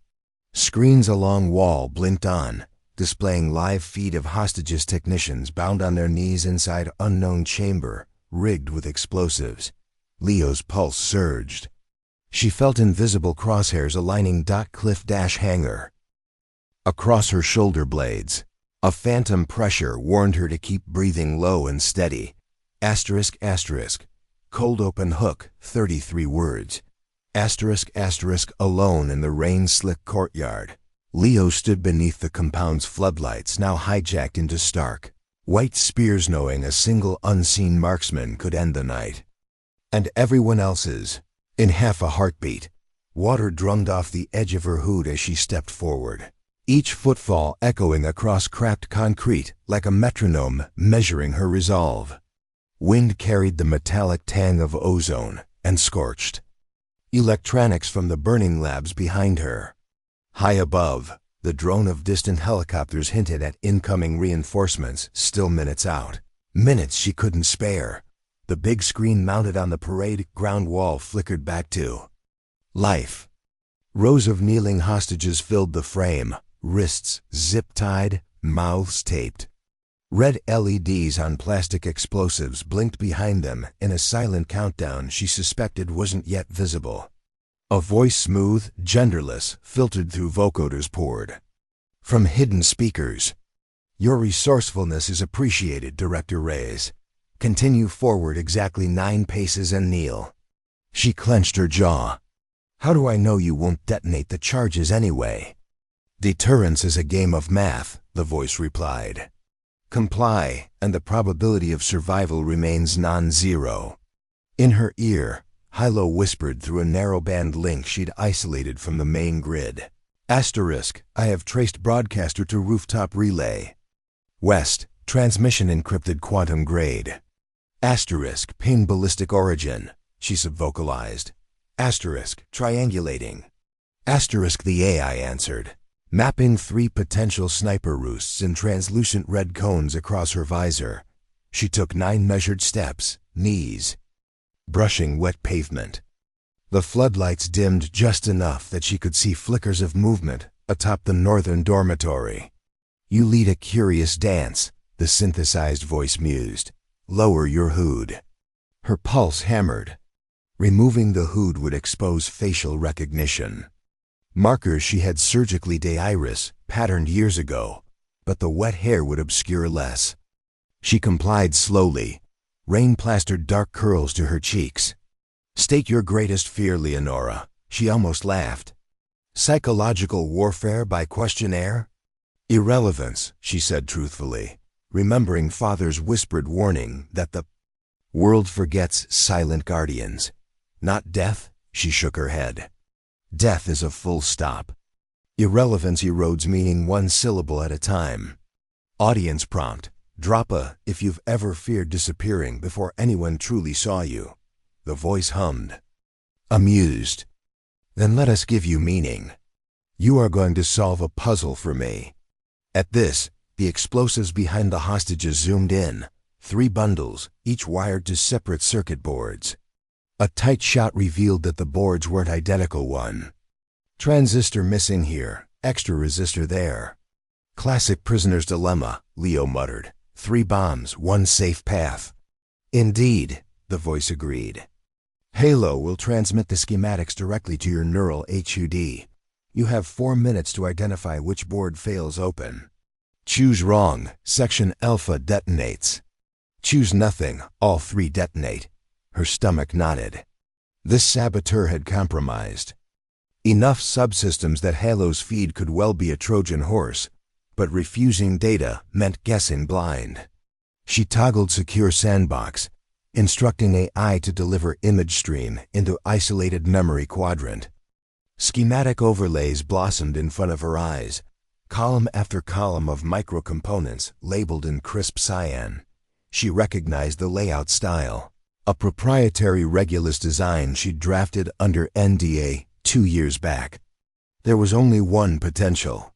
Screens along wall blinked on, displaying live feed of hostages. Technicians bound on their knees inside unknown chamber, rigged with explosives. Leo's pulse surged. She felt invisible crosshairs aligning. Cliff dash hanger. Across her shoulder blades, a phantom pressure warned her to keep breathing low and steady. Asterisk asterisk. Cold open hook, 33 words. Asterisk asterisk. Alone in the rain-slick courtyard. Leo stood beneath the compound's floodlights, now hijacked into stark white spears, knowing a single unseen marksman could end the night. And everyone else's. In half a heartbeat, water drummed off the edge of her hood as she stepped forward, each footfall echoing across cracked concrete like a metronome measuring her resolve. Wind carried the metallic tang of ozone and scorched electronics from the burning labs behind her. High above, the drone of distant helicopters hinted at incoming reinforcements, still minutes out. Minutes she couldn't spare. The big screen mounted on the parade ground wall flickered back to life. Rows of kneeling hostages filled the frame, wrists zip-tied, mouths taped. Red LEDs on plastic explosives blinked behind them in a silent countdown she suspected wasn't yet visible. A voice, smooth, genderless, filtered through vocoders, poured from hidden speakers. "Your resourcefulness is appreciated, Director Reyes. Continue forward exactly 9 paces and kneel." She clenched her jaw. "How do I know you won't detonate the charges anyway?" "Deterrence is a game of math," the voice replied. "Comply, and the probability of survival remains non-zero." In her ear, Hilo whispered through a narrowband link she'd isolated from the main grid. Asterisk, "I have traced broadcaster to rooftop relay. West, transmission encrypted quantum grade." Asterisk, "Ping ballistic origin," she subvocalized. Asterisk, "Triangulating." Asterisk, the AI answered, mapping 3 potential sniper roosts in translucent red cones across her visor. She took 9 measured steps, knees brushing wet pavement. The floodlights dimmed just enough that she could see flickers of movement atop the northern dormitory. "You lead a curious dance," the synthesized voice mused. "Lower your hood." Her pulse hammered. Removing the hood would expose facial recognition. Markers she had surgically de-iris, patterned years ago, but the wet hair would obscure less. She complied slowly. Rain plastered dark curls to her cheeks. "State your greatest fear, Leonora," she almost laughed. "Psychological warfare by questionnaire?" "Irrelevance," she said truthfully, remembering Father's whispered warning that the world forgets silent guardians. "Not death?" She shook her head. "Death is a full stop. Irrelevance erodes meaning one syllable at a time." Audience prompt. "Drop a if you've ever feared disappearing before anyone truly saw you." The voice hummed. Amused. "Then let us give you meaning. You are going to solve a puzzle for me." At this, the explosives behind the hostages zoomed in. 3 bundles, each wired to separate circuit boards. A tight shot revealed that the boards weren't identical. One transistor missing here, extra resistor there. "Classic prisoner's dilemma," Leo muttered. 3 bombs, 1 safe path." "Indeed," the voice agreed. "Halo will transmit the schematics directly to your neural HUD. You have 4 minutes to identify which board fails open. Choose wrong, section alpha detonates. Choose nothing, all 3 detonate." Her stomach knotted. This saboteur had compromised. Enough subsystems that Halo's feed could well be a Trojan horse, but refusing data meant guessing blind. She toggled Secure Sandbox, instructing AI to deliver image stream into isolated memory quadrant. Schematic overlays blossomed in front of her eyes, column after column of microcomponents labeled in crisp cyan. She recognized the layout style, a proprietary Regulus design she'd drafted under NDA 2 years back. There was only one potential.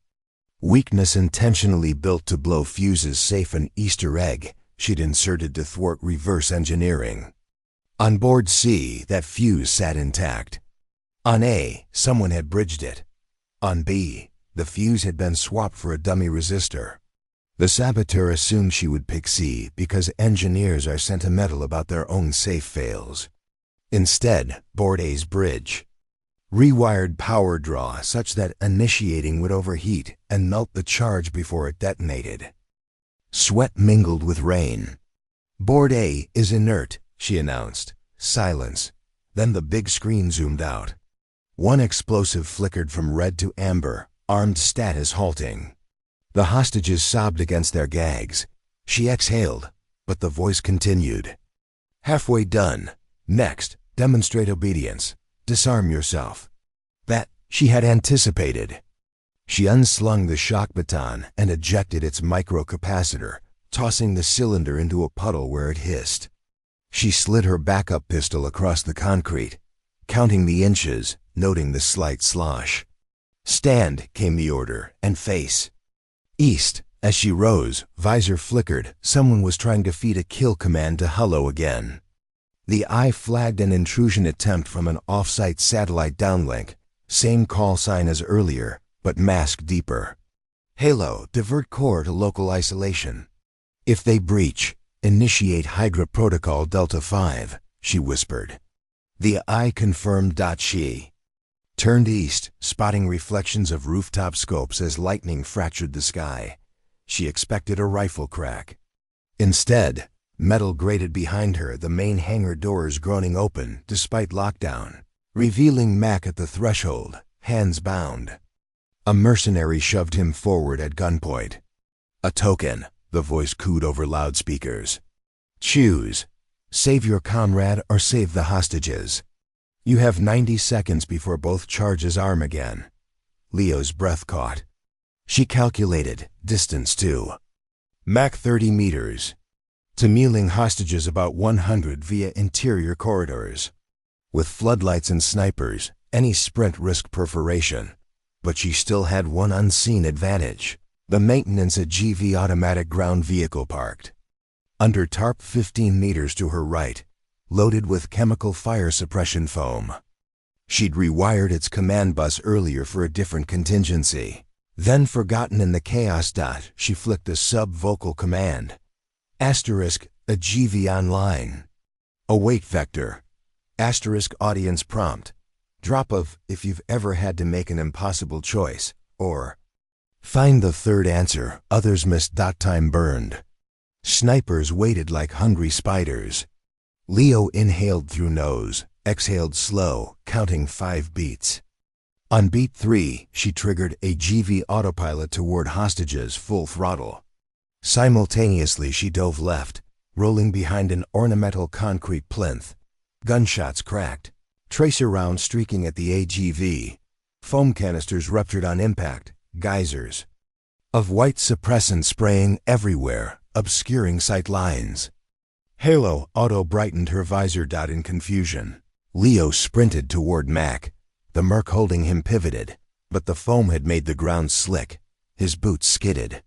Weakness intentionally built to blow fuses safe, an Easter egg she'd inserted to thwart reverse engineering. On board C, that fuse sat intact. On A, someone had bridged it. On B, the fuse had been swapped for a dummy resistor. The saboteur assumed she would pick C because engineers are sentimental about their own safe fails. Instead, board A's bridge rewired power draw such that initiating would overheat and melt the charge before it detonated. Sweat mingled with rain. "Board A is inert," she announced. Silence. Then the big screen zoomed out. 1 explosive flickered from red to amber, armed status halting. The hostages sobbed against their gags. She exhaled, but the voice continued. "Halfway done. Next, demonstrate obedience. Disarm yourself." That she had anticipated. She unslung the shock baton and ejected its microcapacitor, tossing the cylinder into a puddle where it hissed. She slid her backup pistol across the concrete, counting the inches, noting the slight slosh. "Stand," came the order, "and face east." As she rose, visor flickered. Someone was trying to feed a kill command to Hello again. The eye flagged an intrusion attempt from an off-site satellite downlink, same call sign as earlier, but masked deeper. "Halo, divert core to local isolation. If they breach, initiate Hydra Protocol Delta 5, she whispered. The eye confirmed. She turned east, spotting reflections of rooftop scopes as lightning fractured the sky. She expected a rifle crack. Instead, metal grated behind her, the main hangar doors groaning open despite lockdown, revealing Mac at the threshold, hands bound. A mercenary shoved him forward at gunpoint. "A token," the voice cooed over loudspeakers. "Choose. Save your comrade or save the hostages. You have 90 seconds before both charges arm again." Leo's breath caught. She calculated, distance too. Mach 30 meters. To kneeling hostages about 100 via interior corridors. With floodlights and snipers, any sprint risked perforation. But she still had one unseen advantage: the maintenance at GV automatic ground vehicle parked under tarp 15 meters to her right, loaded with chemical fire suppression foam. She'd rewired its command bus earlier for a different contingency, then forgotten in the chaos. She flicked a sub-vocal command. *, a GV online. Await vector. Audience prompt. Drop of if you've ever had to make an impossible choice, or find the third answer, others missed. Time burned. Snipers waited like hungry spiders. Leo inhaled through nose, exhaled slow, counting 5 beats. On beat 3, she triggered a GV autopilot toward hostages full throttle. Simultaneously she dove left, rolling behind an ornamental concrete plinth. Gunshots cracked, tracer rounds streaking at the AGV. Foam canisters ruptured on impact, geysers of white suppressant spraying everywhere, obscuring sight lines. Halo auto brightened her visor. In confusion, Leo sprinted toward Mac. The Merc holding him pivoted, but the foam had made the ground slick. His boots skidded.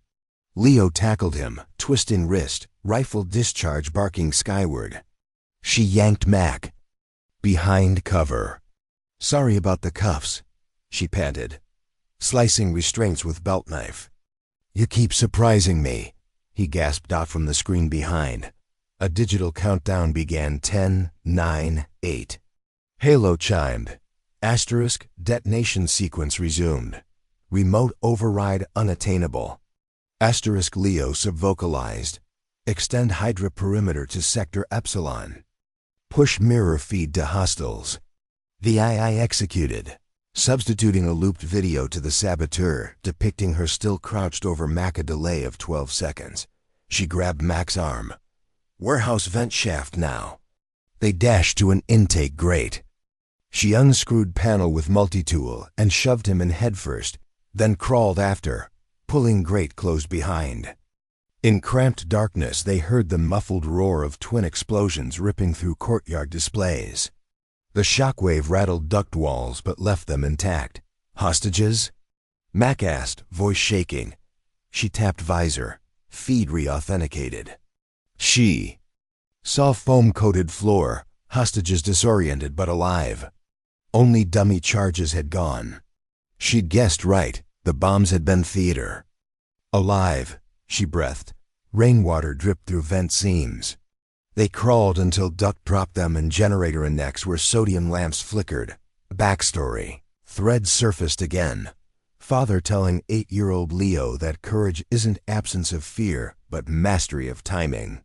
Leo tackled him, twisting wrist, rifle discharge barking skyward. She yanked Mac behind cover. Sorry about the cuffs, she panted, slicing restraints with belt knife. You keep surprising me, he gasped out from the screen behind. A digital countdown began. 10, 9, 8. Halo chimed. Detonation sequence resumed. Remote override unattainable. Leo subvocalized. Extend Hydra perimeter to Sector Epsilon. Push mirror feed to hostiles. The II executed, substituting a looped video to the saboteur, depicting her still crouched over Mac. A delay of 12 seconds. She grabbed Mac's arm. Warehouse vent shaft now. They dashed to an intake grate. She unscrewed panel with multi-tool and shoved him in headfirst, then crawled after, pulling grate closed behind. In cramped darkness they heard the muffled roar of twin explosions ripping through courtyard displays. The shockwave rattled duct walls but left them intact. Hostages? Mac asked, voice shaking. She tapped visor. Feed re-authenticated. She saw foam-coated floor, hostages disoriented but alive. Only dummy charges had gone. She'd guessed right, the bombs had been theater. Alive, she breathed. Rainwater dripped through vent seams. They crawled until duct dropped them in generator annex where sodium lamps flickered. Backstory. Threads surfaced again. Father telling 8-year-old Leo that courage isn't absence of fear, but mastery of timing.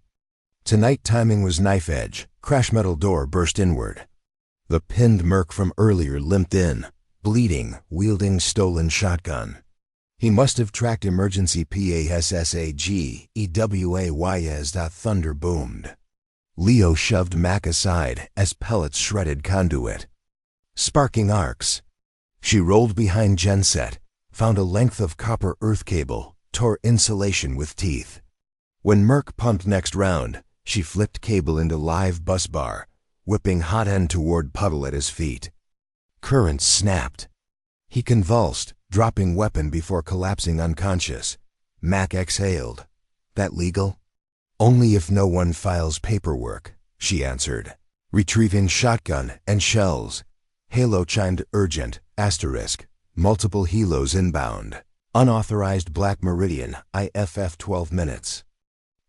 Tonight timing was knife edge. Crash metal door burst inward. The pinned Merc from earlier limped in, bleeding, wielding stolen shotgun. He must have tracked emergency PASSAG, EWAYS. Thunder boomed. Leo shoved Mac aside as pellets shredded conduit. Sparking arcs. She rolled behind genset, found a length of copper earth cable, tore insulation with teeth. When Merc pumped next round, she flipped cable into live bus bar, whipping hot end toward puddle at his feet. Current snapped. He convulsed, dropping weapon before collapsing unconscious. Mac exhaled. That legal? Only if no one files paperwork, she answered. Retrieving shotgun and shells. Halo chimed urgent, asterisk. Multiple helos inbound. Unauthorized Black Meridian, IFF 12 minutes.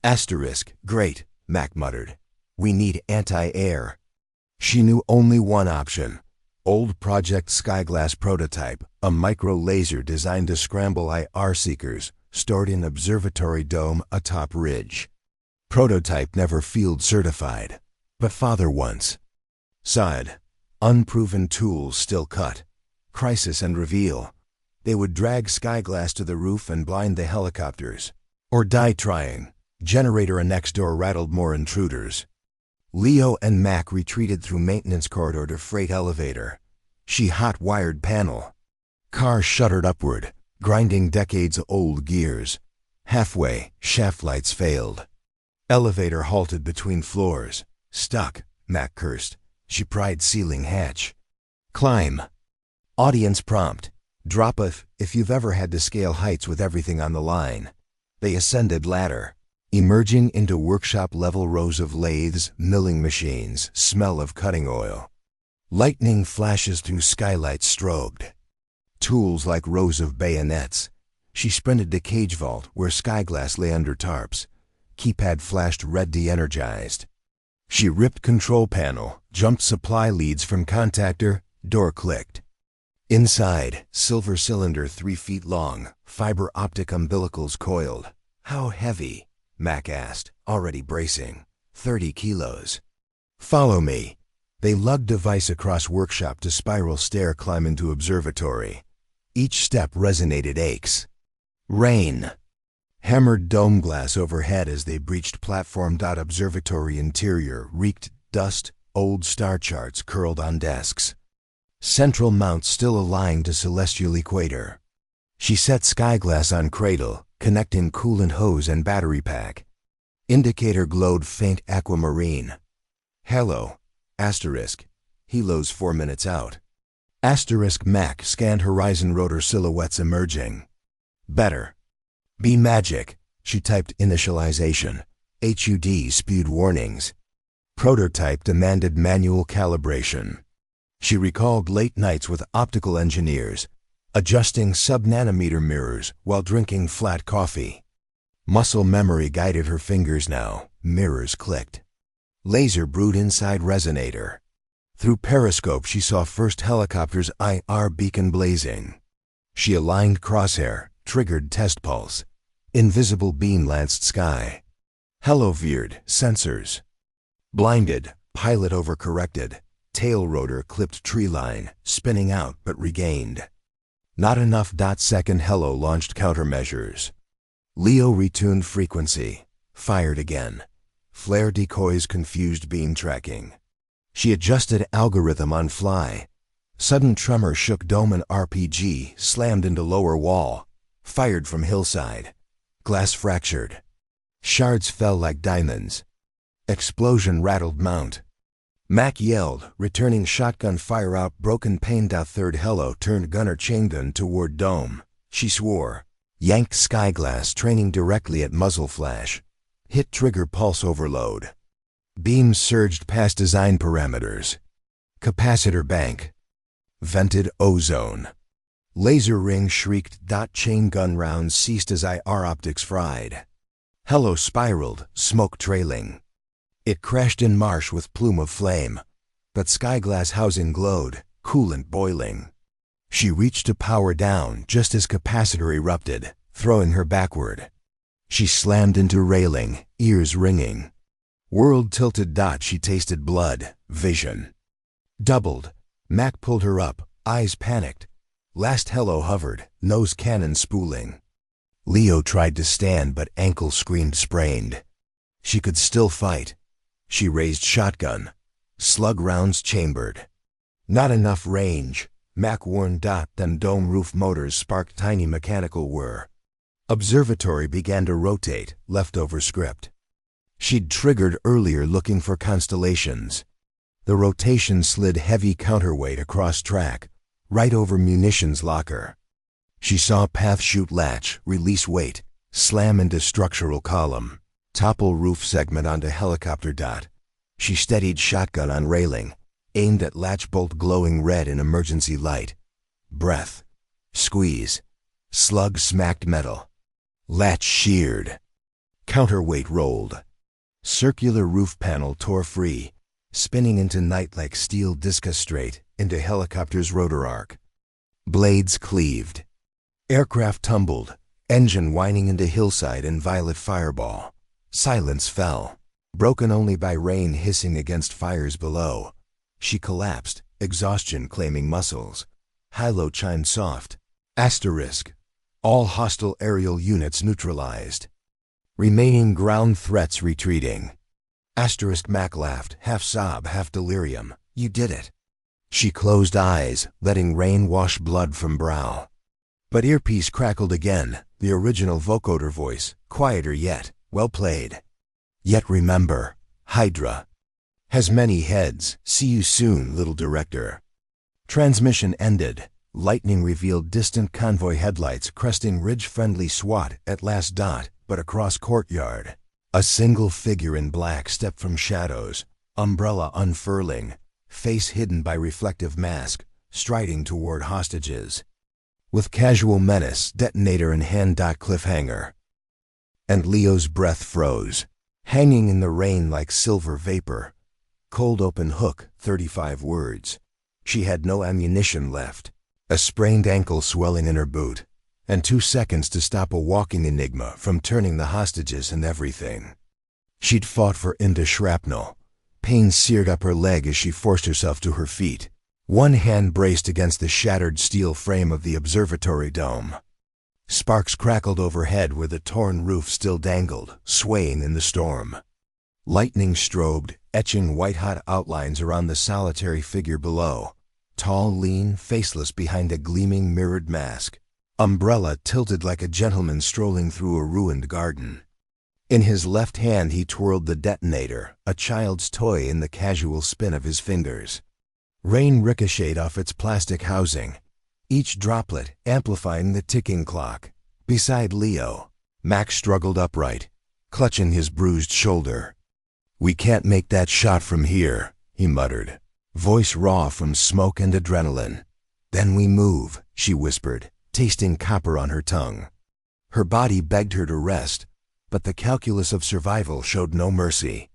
Asterisk, great, Mac muttered. We need anti-air. She knew only one option. Old Project Skyglass prototype, a micro-laser designed to scramble IR seekers, stored in observatory dome atop ridge. Prototype never field certified, but father once. Side. Unproven tools still cut. Crisis and reveal. They would drag Skyglass to the roof and blind the helicopters. Or die trying. Generator next door rattled more intruders. Leo and Mac retreated through maintenance corridor to freight elevator. She hot-wired panel. Car shuddered upward, grinding decades-old gears. Halfway, shaft lights failed. Elevator halted between floors. Stuck, Mac cursed. She pried ceiling hatch. Climb. Audience prompt. Drop if you've ever had to scale heights with everything on the line. They ascended ladder. Emerging into workshop-level rows of lathes, milling machines, smell of cutting oil. Lightning flashes through skylights strobed. Tools like rows of bayonets. She sprinted to cage vault where Skyglass lay under tarps. Keypad flashed red de-energized. She ripped control panel, Jumped supply leads from contactor, door clicked. Inside, silver cylinder 3 feet long, fiber optic umbilicals coiled. How heavy? Mac asked, already bracing. 30 kilos. Follow me. They lugged device across workshop to spiral stair climb into observatory. Each step resonated aches. Rain. Hammered dome glass overhead as they breached platform. Observatory interior reeked dust, old star charts curled on desks. Central mount still aligned to celestial equator. She set skyglass on cradle, connecting coolant hose and battery pack. Indicator glowed faint aquamarine. Hello. Asterisk. Helos 4 minutes out. Asterisk Mac scanned horizon rotor silhouettes emerging. Better. Be magic. She typed initialization. HUD spewed warnings. Prototype demanded manual calibration. She recalled late nights with optical engineers, adjusting sub-nanometer mirrors while drinking flat coffee. Muscle memory guided her fingers now. Mirrors clicked. Laser brewed inside resonator. Through periscope she saw first helicopter's IR beacon blazing. She aligned crosshair, triggered test pulse. Invisible beam lanced sky. Hello veered, sensors. Blinded, pilot overcorrected. Tail rotor clipped tree line, spinning out but regained. Not enough. Second hello launched countermeasures. Leo retuned frequency. Fired again. Flare decoys confused beam tracking. She adjusted algorithm on fly. Sudden tremor shook dome and RPG, slammed into lower wall. Fired from hillside. Glass fractured. Shards fell like diamonds. Explosion rattled mount. Mac yelled, returning shotgun fire out broken pane. Third hello turned gunner chain gun toward dome. She swore. Yanked skyglass training directly at muzzle flash. Hit trigger pulse overload. Beams surged past design parameters. Capacitor bank. Vented ozone. Laser ring shrieked. Chain gun rounds ceased as IR optics fried. Hello spiraled, smoke trailing. It crashed in marsh with plume of flame. But skyglass housing glowed, coolant boiling. She reached to power down just as capacitor erupted, throwing her backward. She slammed into railing, ears ringing. World tilted. She tasted blood, vision. Doubled. Mac pulled her up, eyes panicked. Last hello hovered, nose cannon spooling. Leo tried to stand but ankle screamed sprained. She could still fight. She raised shotgun. Slug rounds chambered. Not enough range. Mac warned. Then dome roof motors sparked tiny mechanical whir. Observatory began to rotate, leftover script. She'd triggered earlier looking for constellations. The rotation slid heavy counterweight across track, right over munitions locker. She saw path chute latch, release weight, slam into structural column, topple roof segment onto helicopter. She steadied shotgun on railing, aimed at latch bolt glowing red in emergency light. Breath. Squeeze. Slug smacked metal. Latch sheared. Counterweight rolled. Circular roof panel tore free, spinning into night like steel discus straight into helicopter's rotor arc. Blades cleaved. Aircraft tumbled, engine whining into hillside in violet fireball. Silence fell, broken only by rain hissing against fires below. She collapsed, exhaustion claiming muscles. Hilo chimed soft. Asterisk. All hostile aerial units neutralized. Remaining ground threats retreating. Asterisk. Mac laughed, half sob, half delirium. You did it. She closed eyes, letting rain wash blood from brow. But earpiece crackled again, the original vocoder voice, quieter yet, well played. Yet remember, Hydra has many heads. See you soon, little director. Transmission ended. Lightning revealed distant convoy headlights cresting ridge-friendly SWAT at last. But across courtyard, a single figure in black stepped from shadows, umbrella unfurling, face hidden by reflective mask, striding toward hostages. With casual menace, detonator in hand. Cliffhanger. And Leo's breath froze, hanging in the rain like silver vapor. Cold open hook, 35 words. She had no ammunition left. A sprained ankle swelling in her boot. And 2 seconds to stop a walking enigma from turning the hostages and everything. She'd fought for into shrapnel. Pain seared up her leg as she forced herself to her feet. One hand braced against the shattered steel frame of the observatory dome. Sparks crackled overhead where the torn roof still dangled, swaying in the storm. Lightning strobed, etching white-hot outlines around the solitary figure below. Tall, lean, faceless behind a gleaming mirrored mask. Umbrella tilted like a gentleman strolling through a ruined garden. In his left hand he twirled the detonator, a child's toy in the casual spin of his fingers. Rain ricocheted off its plastic housing, each droplet amplifying the ticking clock. Beside Leo, Max struggled upright, clutching his bruised shoulder. "We can't make that shot from here," he muttered, voice raw from smoke and adrenaline. "Then we move," she whispered, tasting copper on her tongue. Her body begged her to rest, but the calculus of survival showed no mercy.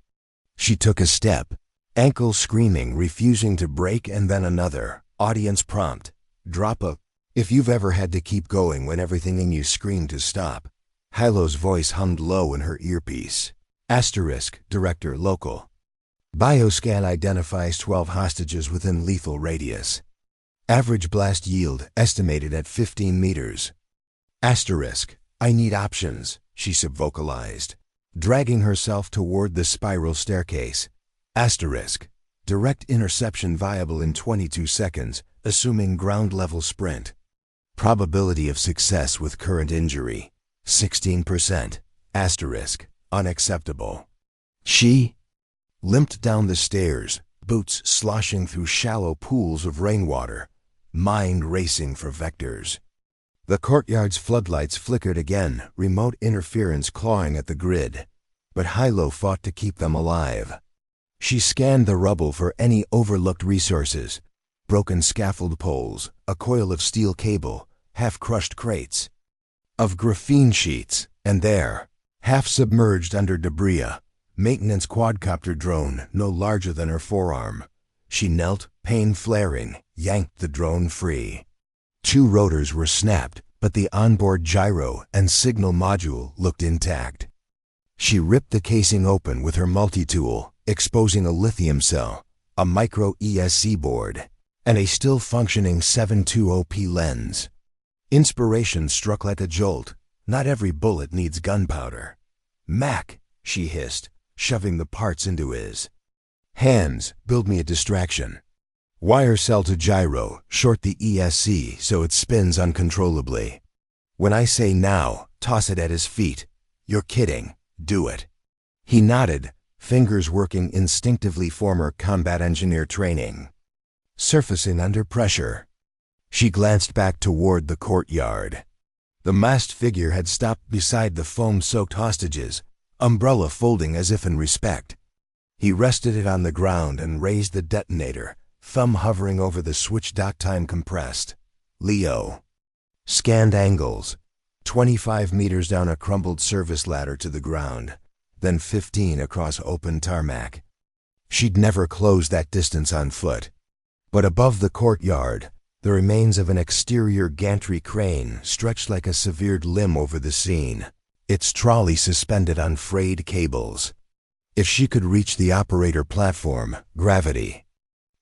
She took a step, ankle screaming, refusing to break, and then another, audience prompt. "Drop a..." If you've ever had to keep going when everything in you screamed to stop. Hilo's voice hummed low in her earpiece. Asterisk, director, local. Bioscan identifies 12 hostages within lethal radius. Average blast yield estimated at 15 meters. Asterisk, I need options, she subvocalized, dragging herself toward the spiral staircase. Asterisk, direct interception viable in 22 seconds, assuming ground-level sprint. Probability of success with current injury, 16%. Asterisk, unacceptable. She limped down the stairs, boots sloshing through shallow pools of rainwater, mind racing for vectors. The courtyard's floodlights flickered again, remote interference clawing at the grid, but Hilo fought to keep them alive. She scanned the rubble for any overlooked resources, broken scaffold poles, a coil of steel cable, half-crushed crates of graphene sheets, and there, half-submerged under debris, a maintenance quadcopter drone no larger than her forearm. She knelt, pain flaring, yanked the drone free. 2 rotors were snapped, but the onboard gyro and signal module looked intact. She ripped the casing open with her multi-tool, exposing a lithium cell, a micro ESC board, and a still-functioning 720p lens. Inspiration struck like a jolt. Not every bullet needs gunpowder. "Mac," she hissed, shoving the parts into his hands, "build me a distraction. Wire cell to gyro, short the ESC so it spins uncontrollably. When I say now, toss it at his feet. You're kidding. Do it." He nodded, fingers working instinctively former combat engineer training. Surfacing under pressure. She glanced back toward the courtyard. The masked figure had stopped beside the foam-soaked hostages, umbrella folding as if in respect. He rested it on the ground and raised the detonator, thumb hovering over the switch dock. Time compressed. Leo scanned angles, 25 meters down a crumbled service ladder to the ground, then 15 across open tarmac. She'd never closed that distance on foot. But above the courtyard, the remains of an exterior gantry crane stretched like a severed limb over the scene, its trolley suspended on frayed cables. If she could reach the operator platform, gravity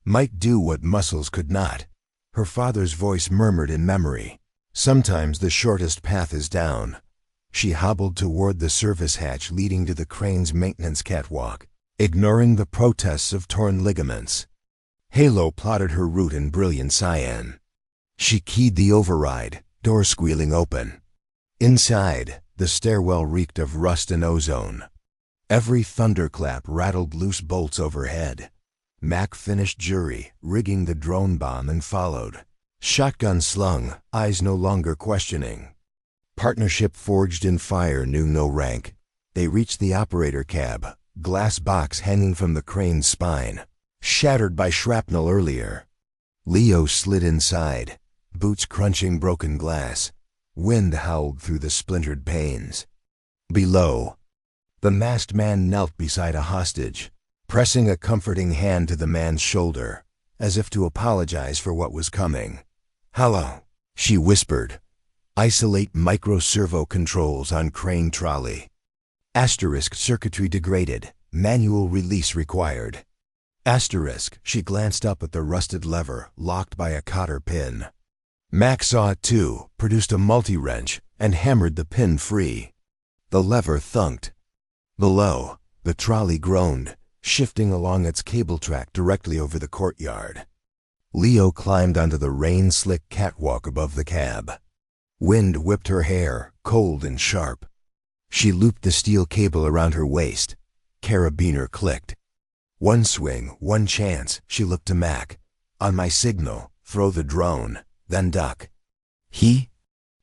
might do what muscles could not. Her father's voice murmured in memory. Sometimes the shortest path is down. She hobbled toward the service hatch leading to the crane's maintenance catwalk, ignoring the protests of torn ligaments. Halo plotted her route in brilliant cyan. She keyed the override, door squealing open. Inside, the stairwell reeked of rust and ozone. Every thunderclap rattled loose bolts overhead. Mac finished jury, rigging the drone bomb, and followed. Shotgun slung, eyes no longer questioning. Partnership forged in fire knew no rank. They reached the operator cab, glass box hanging from the crane's spine, shattered by shrapnel earlier. Leo slid inside, boots crunching broken glass. Wind howled through the splintered panes. Below, the masked man knelt beside a hostage, pressing a comforting hand to the man's shoulder, as if to apologize for what was coming. "Hello," she whispered. "Isolate micro-servo controls on crane trolley. Asterisk circuitry degraded. Manual release required." Asterisk, she glanced up at the rusted lever, locked by a cotter pin. Mac saw it too, produced a multi-wrench, and hammered the pin free. The lever thunked. Below, the trolley groaned, shifting along its cable track directly over the courtyard. Leo climbed onto the rain-slick catwalk above the cab. Wind whipped her hair, cold and sharp. She looped the steel cable around her waist. Carabiner clicked. "One swing, one chance," she looked to Mac. "On my signal, throw the drone, then duck." He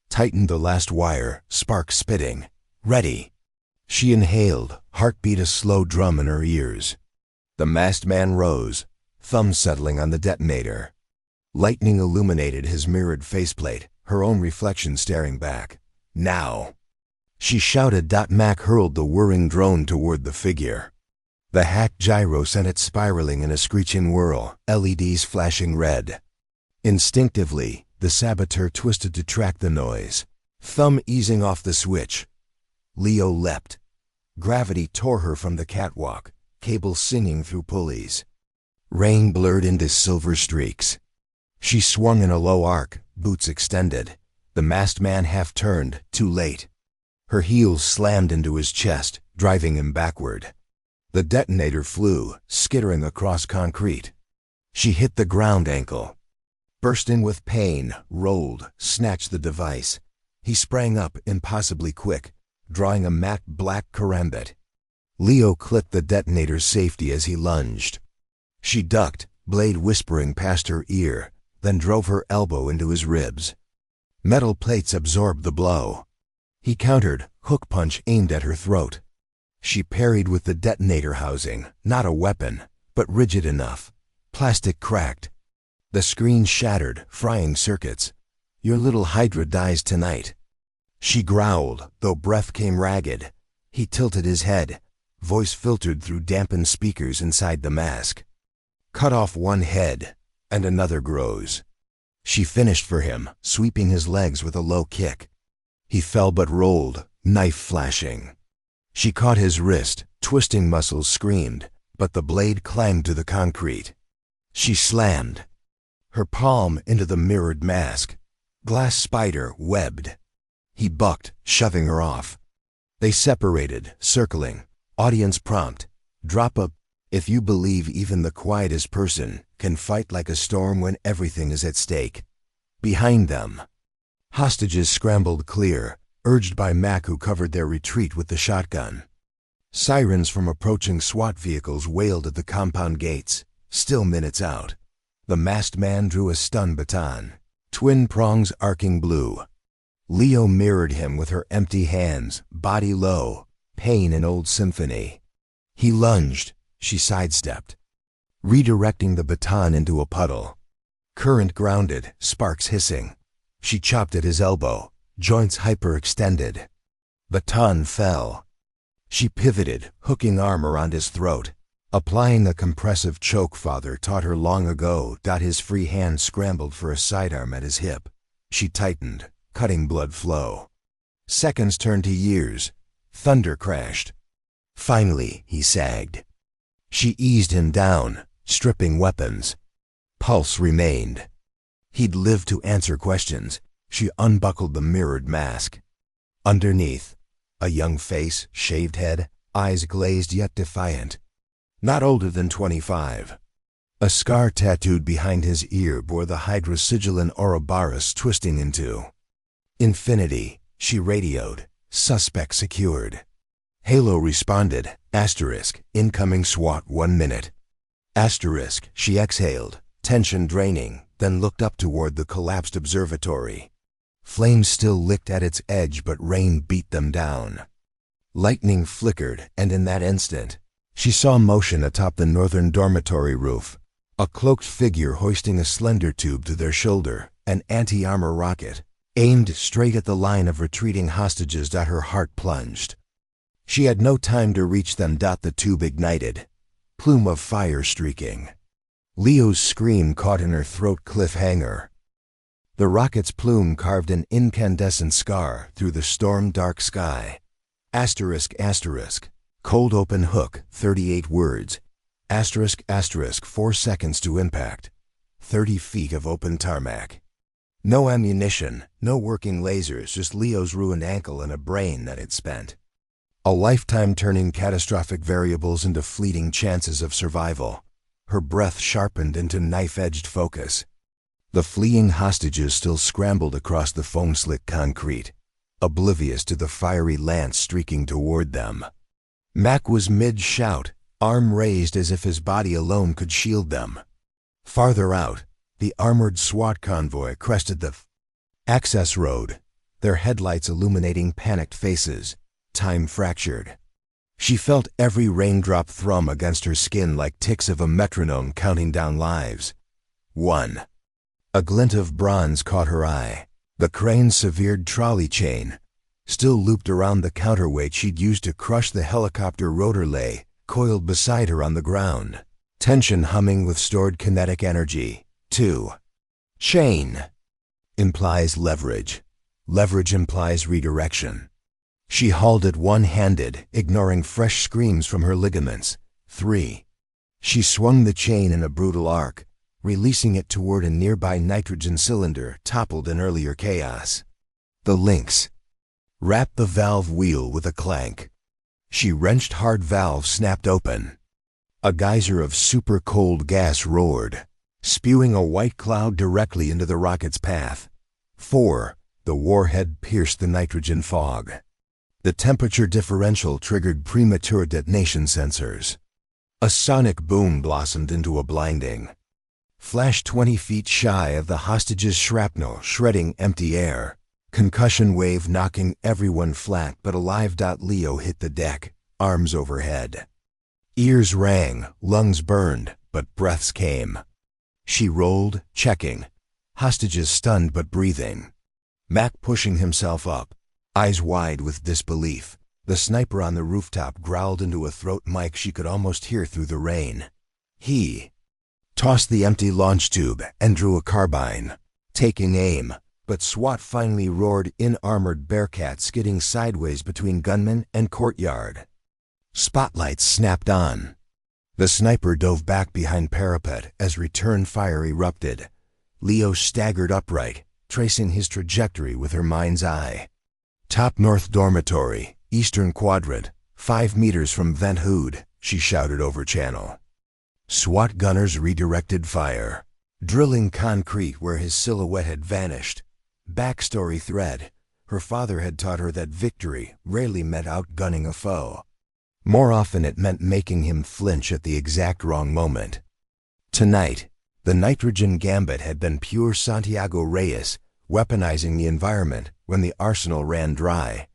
tightened the last wire, spark spitting. "Ready." She inhaled, heartbeat a slow drum in her ears. The masked man rose, thumb settling on the detonator. Lightning illuminated his mirrored faceplate, her own reflection staring back. "Now!" She shouted. Mac hurled the whirring drone toward the figure. The hacked gyro sent it spiraling in a screeching whirl, LEDs flashing red. Instinctively, the saboteur twisted to track the noise, thumb easing off the switch. Leo leapt. Gravity tore her from the catwalk, cables singing through pulleys. Rain blurred into silver streaks. She swung in a low arc, boots extended. The masked man half turned, too late. Her heels slammed into his chest, driving him backward. The detonator flew, skittering across concrete. She hit the ground ankle. Bursting with pain, rolled, snatched the device. He sprang up, impossibly quick, drawing a matte black karambit. Leo clipped the detonator's safety as he lunged. She ducked, blade whispering past her ear, then drove her elbow into his ribs. Metal plates absorbed the blow. He countered, hook punch aimed at her throat. She parried with the detonator housing, not a weapon, but rigid enough. Plastic cracked. The screen shattered, frying circuits. "Your little Hydra dies tonight." She growled, though breath came ragged. He tilted his head. Voice filtered through dampened speakers inside the mask. "Cut off one head, and another grows." She finished for him, sweeping his legs with a low kick. He fell but rolled, knife flashing. She caught his wrist, twisting muscles screamed, but the blade clanged to the concrete. She slammed her palm into the mirrored mask. Glass spider webbed. He bucked, shoving her off. They separated, circling. Audience prompt. Drop a. If you believe even the quietest person can fight like a storm when everything is at stake. Behind them. Hostages scrambled clear, urged by Mac, who covered their retreat with the shotgun. Sirens from approaching SWAT vehicles wailed at the compound gates, still minutes out. The masked man drew a stun baton, twin prongs arcing blue. Leo mirrored him with her empty hands, body low, pain in old symphony. He lunged, she sidestepped, redirecting the baton into a puddle. Current grounded, sparks hissing. She chopped at his elbow, joints hyperextended. Baton fell. She pivoted, hooking arm around his throat. Applying a compressive choke father taught her long ago. His free hand scrambled for a sidearm at his hip. She tightened, cutting blood flow. Seconds turned to years. Thunder crashed. Finally, he sagged. She eased him down, stripping weapons. Pulse remained. He'd lived to answer questions. She unbuckled the mirrored mask. Underneath, a young face, shaved head, eyes glazed yet defiant. Not older than 25. A scar tattooed behind his ear bore the Hydra sigil and Ouroboros twisting into infinity. She radioed. Suspect secured. Halo responded. Asterisk. Incoming SWAT 1 minute. Asterisk. She exhaled, tension draining, then looked up toward the collapsed observatory. Flames still licked at its edge, but rain beat them down. Lightning flickered, and in that instant, she saw motion atop the northern dormitory roof. A cloaked figure hoisting a slender tube to their shoulder, an anti-armor rocket, aimed straight at the line of retreating hostages. Her heart plunged. She had no time to reach them. The tube ignited. plume of fire streaking. Leo's scream caught in her throat cliffhanger. The rocket's plume carved an incandescent scar through the storm-dark sky. Asterisk, asterisk. Cold open hook, 38 words. Asterisk, asterisk, 4 seconds to impact. 30 feet of open tarmac. No ammunition, no working lasers, just Leo's ruined ankle and a brain that had spent. A lifetime turning catastrophic variables into fleeting chances of survival. Her breath sharpened into knife-edged focus. The fleeing hostages still scrambled across the foam-slick concrete, oblivious to the fiery lance streaking toward them. Mac was mid-shout, arm raised as if his body alone could shield them. Farther out, the armored SWAT convoy crested the access road, their headlights illuminating panicked faces, time fractured. She felt every raindrop thrum against her skin like ticks of a metronome counting down lives. 1. A glint of bronze caught her eye. The crane's severed trolley chain, still looped around the counterweight she'd used to crush the helicopter rotor lay, coiled beside her on the ground, tension humming with stored kinetic energy. 2. Chain implies leverage. Leverage implies redirection. She hauled it one-handed, ignoring fresh screams from her ligaments. 3. She swung the chain in a brutal arc, releasing it toward a nearby nitrogen cylinder toppled in earlier chaos. The links wrapped the valve wheel with a clank. She wrenched hard valve snapped open. A geyser of super-cold gas roared, spewing a white cloud directly into the rocket's path. 4. The warhead pierced the nitrogen fog. The temperature differential triggered premature detonation sensors. A sonic boom blossomed into a blinding flash 20 feet shy of the hostage's shrapnel, shredding empty air. Concussion wave knocking everyone flat but alive. Leo hit the deck, arms overhead. Ears rang, lungs burned, but breaths came. She rolled, checking. Hostages stunned but breathing. Mac pushing himself up, eyes wide with disbelief. The sniper on the rooftop growled into a throat mic she could almost hear through the rain. He tossed the empty launch tube and drew a carbine, taking aim, but SWAT finally roared in, armored Bearcat skidding sideways between gunman and courtyard. Spotlights snapped on. The sniper dove back behind parapet as return fire erupted. Leo staggered upright, tracing his trajectory with her mind's eye. Top North Dormitory, Eastern Quadrant, 5 meters from Vent Hood, she shouted over channel. SWAT gunners redirected fire, drilling concrete where his silhouette had vanished. Backstory thread. Her father had taught her that victory rarely meant outgunning a foe. More often it meant making him flinch at the exact wrong moment. Tonight, the nitrogen gambit had been pure Santiago Reyes, weaponizing the environment when the arsenal ran dry.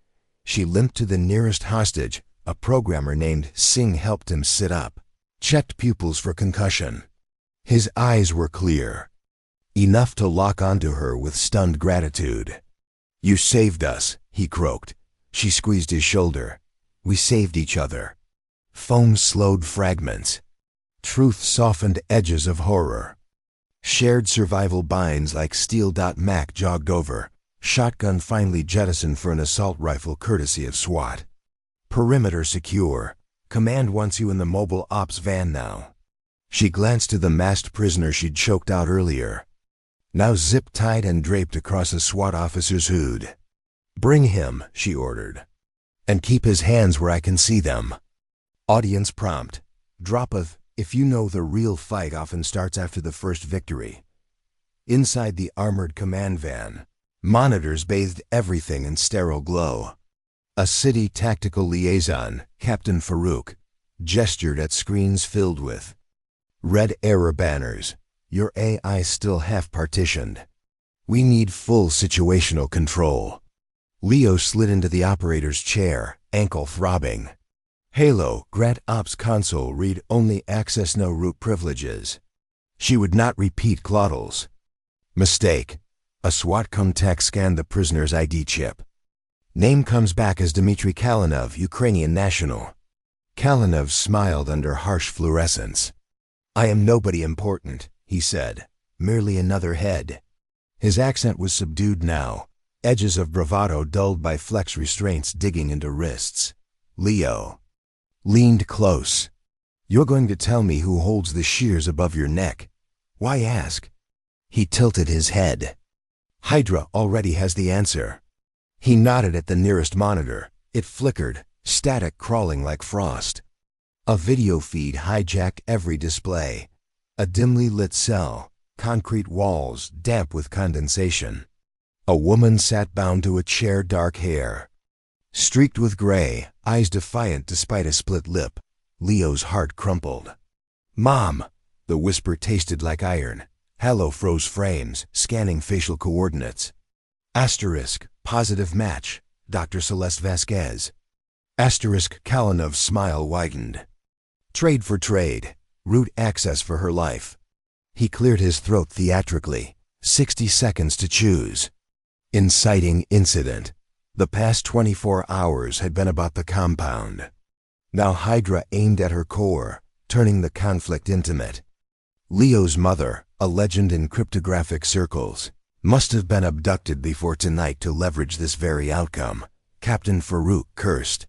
She limped to the nearest hostage. A programmer named Singh helped him sit up, checked pupils for concussion. His eyes were clear, enough to lock onto her with stunned gratitude. "You saved us," he croaked. She squeezed his shoulder. "We saved each other." Foam slowed fragments. Truth softened edges of horror. Shared survival binds like steel. Mac jogged over, shotgun finally jettisoned for an assault rifle courtesy of SWAT. Perimeter secure. Command wants you in the mobile ops van now. She glanced to the masked prisoner she'd choked out earlier, now zip-tied and draped across a SWAT officer's hood. "Bring him," she ordered. "And keep his hands where I can see them." Audience prompt. Drop a if you know the real fight often starts after the first victory. Inside the armored command van, monitors bathed everything in sterile glow. A city tactical liaison, Captain Farouk, gestured at screens filled with red error banners. "Your AI still half partitioned. We need full situational control." Leo slid into the operator's chair, ankle throbbing. Halo, grant ops console read only access no root privileges. She would not repeat Claudels. Mistake. A SWAT contact scanned the prisoner's ID chip. Name comes back as Dmitry Kalinov, Ukrainian national. Kalinov smiled under harsh fluorescence. I am nobody important, he said. Merely another head. His accent was subdued now, edges of bravado dulled by flex restraints digging into wrists. Leo leaned close. You're going to tell me who holds the shears above your neck? Why ask? He tilted his head. Hydra already has the answer. He nodded at the nearest monitor. It flickered, static crawling like frost. A video feed hijacked every display. A dimly lit cell, concrete walls damp with condensation. A woman sat bound to a chair, dark hair streaked with gray, eyes defiant despite a split lip. Leo's heart crumpled. Mom! The whisper tasted like iron. Halo froze frames, scanning facial coordinates. Asterisk, positive match, Dr. Celeste Vasquez. Asterisk, Kalinov's smile widened. Trade for trade, root access for her life. He cleared his throat theatrically. 60 seconds to choose. Inciting incident. The past 24 hours had been about the compound. Now Hydra aimed at her core, turning the conflict intimate. Leo's mother, a legend in cryptographic circles, must have been abducted before tonight to leverage this very outcome. Captain Farouk cursed.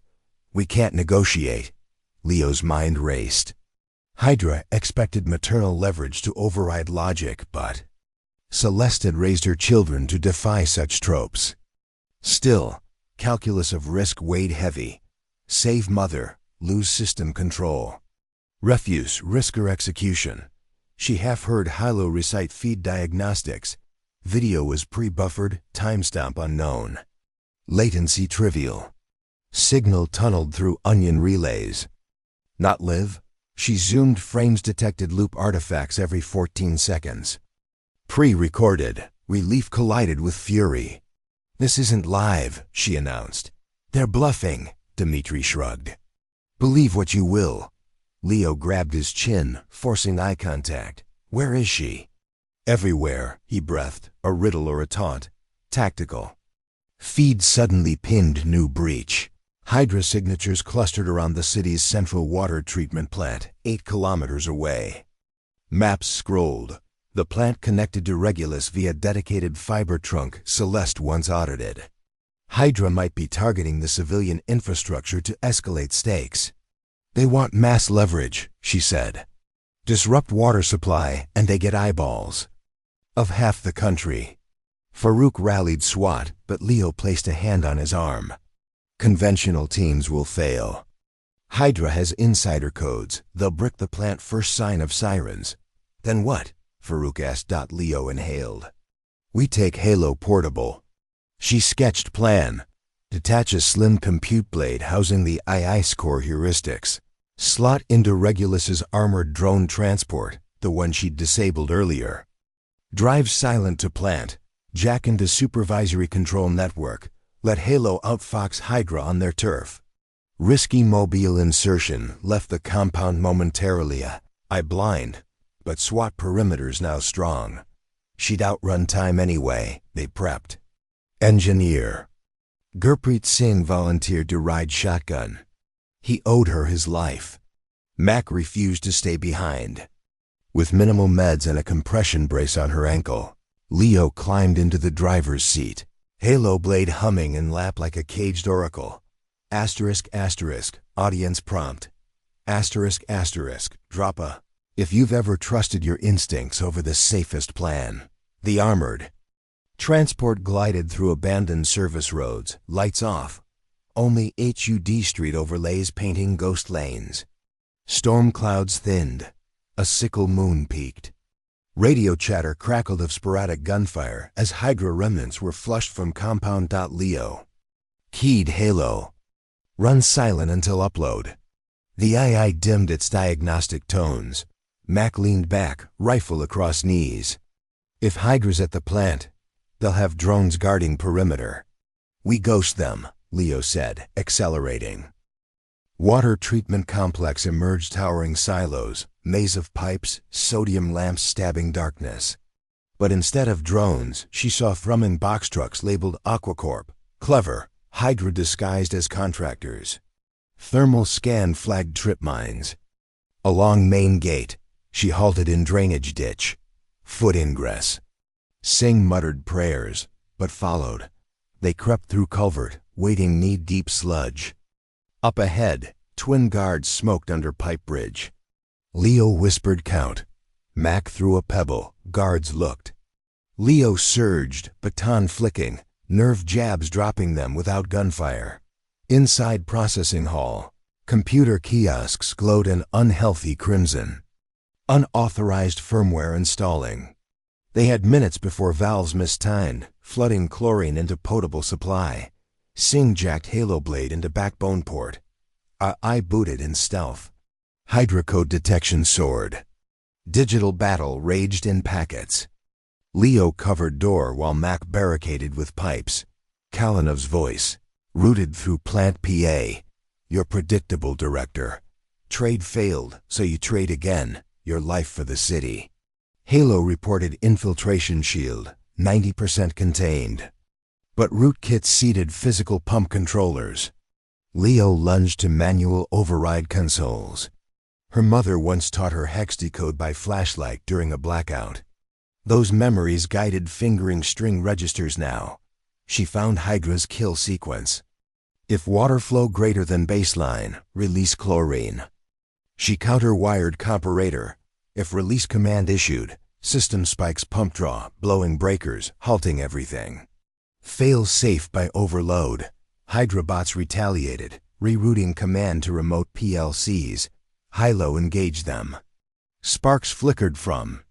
We can't negotiate. Leo's mind raced. Hydra expected maternal leverage to override logic, but Celeste had raised her children to defy such tropes. Still, calculus of risk weighed heavy. Save mother, lose system control. Refuse, risk or execution. She half heard Hilo recite feed diagnostics. Video was pre-buffered, timestamp unknown. Latency trivial. Signal tunneled through onion relays. Not live? She zoomed frames detected loop artifacts every 14 seconds. Pre-recorded. Relief collided with fury. This isn't live, she announced. They're bluffing, Dmitri shrugged. Believe what you will. Leo grabbed his chin, forcing eye contact. Where is she? Everywhere, he breathed, a riddle or a taunt. Tactical. Feed suddenly pinned new breach. Hydra signatures clustered around the city's central water treatment plant, 8 kilometers away. Maps scrolled. The plant connected to Regulus via dedicated fiber trunk Celeste once audited. Hydra might be targeting the civilian infrastructure to escalate stakes. They want mass leverage, she said. Disrupt water supply and they get eyeballs. Of half the country. Farouk rallied SWAT, but Leo placed a hand on his arm. Conventional teams will fail. Hydra has insider codes. They'll brick the plant first sign of sirens. Then what? Farouk asked. Leo inhaled. We take Halo portable. She sketched plan. Detach a slim compute blade housing the IIS core heuristics. Slot into Regulus's armored drone transport, the one she'd disabled earlier. Drive silent to plant. Jack into supervisory control network. Let Halo outfox Hydra on their turf. Risky mobile insertion left the compound momentarily. Eye blind. But SWAT perimeter's now strong. She'd outrun time anyway, they prepped. Engineer. Gurpreet Singh volunteered to ride shotgun. He owed her his life. Mac refused to stay behind. With minimal meds and a compression brace on her ankle, Leo climbed into the driver's seat. Halo blade humming in lap like a caged oracle. Asterisk, asterisk, audience prompt. Asterisk, asterisk, drop a. If you've ever trusted your instincts over the safest plan. The armored. Transport glided through abandoned service roads, lights off. Only HUD Street overlays painting ghost lanes. Storm clouds thinned. A sickle moon peaked. Radio chatter crackled of sporadic gunfire as Hydra remnants were flushed from compound. Leo keyed Halo. Run silent until upload. The II dimmed its diagnostic tones. Mac leaned back, rifle across knees. If Hydra's at the plant, they'll have drones guarding perimeter. We ghost them, Leo said, accelerating. Water treatment complex emerged, towering silos, maze of pipes, sodium lamps stabbing darkness. But instead of drones, she saw thrumming box trucks labeled Aquacorp. Clever, Hydra disguised as contractors. Thermal scan flagged trip mines. Along main gate, she halted in drainage ditch. Foot ingress. Singh muttered prayers, but followed. They crept through culvert, wading knee-deep sludge. Up ahead, twin guards smoked under pipe bridge. Leo whispered count. Mac threw a pebble. Guards looked. Leo surged, baton flicking, nerve jabs dropping them without gunfire. Inside processing hall, computer kiosks glowed an unhealthy crimson. Unauthorized firmware installing. They had minutes before valves mistimed, flooding chlorine into potable supply. Singh jacked Halo Blade into backbone port. I booted in stealth. Hydra code detection soared. Digital battle raged in packets. Leo covered door while Mac barricaded with pipes. Kalinov's voice, rooted through plant PA. Your predictable director. Trade failed, so you trade again. Your life for the city. Halo reported infiltration shield, 90% contained. But rootkit seeded physical pump controllers. Leo lunged to manual override consoles. Her mother once taught her hex decode by flashlight during a blackout. Those memories guided fingering string registers now. She found Hydra's kill sequence. If water flow greater than baseline, release chlorine. She counter-wired comparator. If release command issued, system spikes pump draw, blowing breakers, halting everything. Fail safe by overload. Hydra bots retaliated, rerouting command to remote PLCs. Hilo engaged them. Sparks flickered from.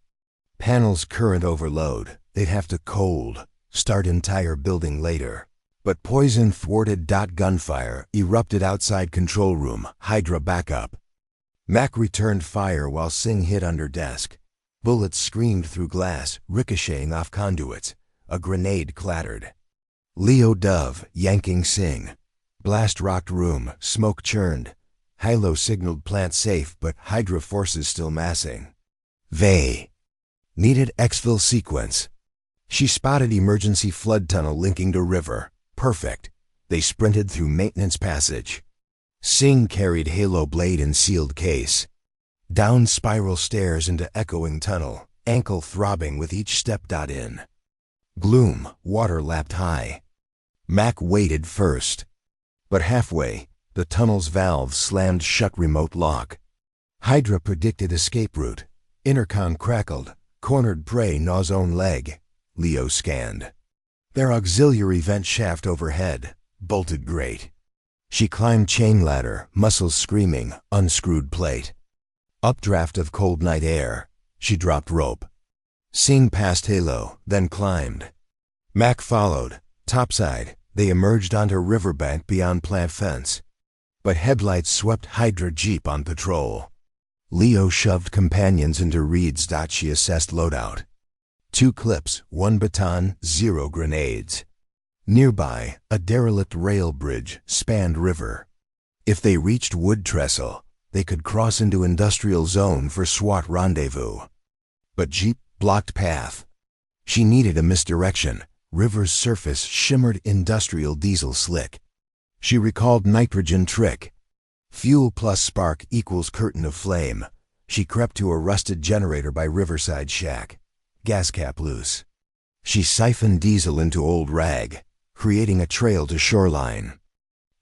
Panels current overload. They'd have to cold, start entire building later. But poison thwarted. Gunfire erupted outside control room. Hydra backup. Mac returned fire while Singh hid under desk. Bullets screamed through glass, ricocheting off conduits. A grenade clattered. Leo dove, yanking Singh. Blast rocked room, smoke churned. Hilo signaled plant safe, but Hydra forces still massing. They needed exfil sequence. She spotted emergency flood tunnel linking to river. Perfect. They sprinted through maintenance passage. Singh carried Halo Blade in sealed case. Down spiral stairs into echoing tunnel, ankle throbbing with each step. In gloom, water lapped high. Mac waited first. But halfway, the tunnel's valves slammed shut. Remote lock. Hydra predicted escape route. Intercom crackled. Cornered prey gnaws own leg. Leo scanned. Their auxiliary vent shaft overhead. Bolted grate. She climbed chain ladder, muscles screaming, unscrewed plate. Updraft of cold night air. She dropped rope. Singh passed Halo, then climbed. Mac followed. Topside, they emerged onto riverbank beyond plant fence. But headlights swept Hydra Jeep on patrol. Leo shoved companions into reeds. She assessed loadout. 2 clips, 1 baton, 0 grenades. Nearby, a derelict rail bridge spanned river. If they reached Wood Trestle, they could cross into industrial zone for SWAT rendezvous. But Jeep blocked path. She needed a misdirection. River's surface shimmered industrial diesel slick. She recalled nitrogen trick. Fuel plus spark equals curtain of flame. She crept to a rusted generator by Riverside shack. Gas cap loose. She siphoned diesel into old rag, creating a trail to shoreline.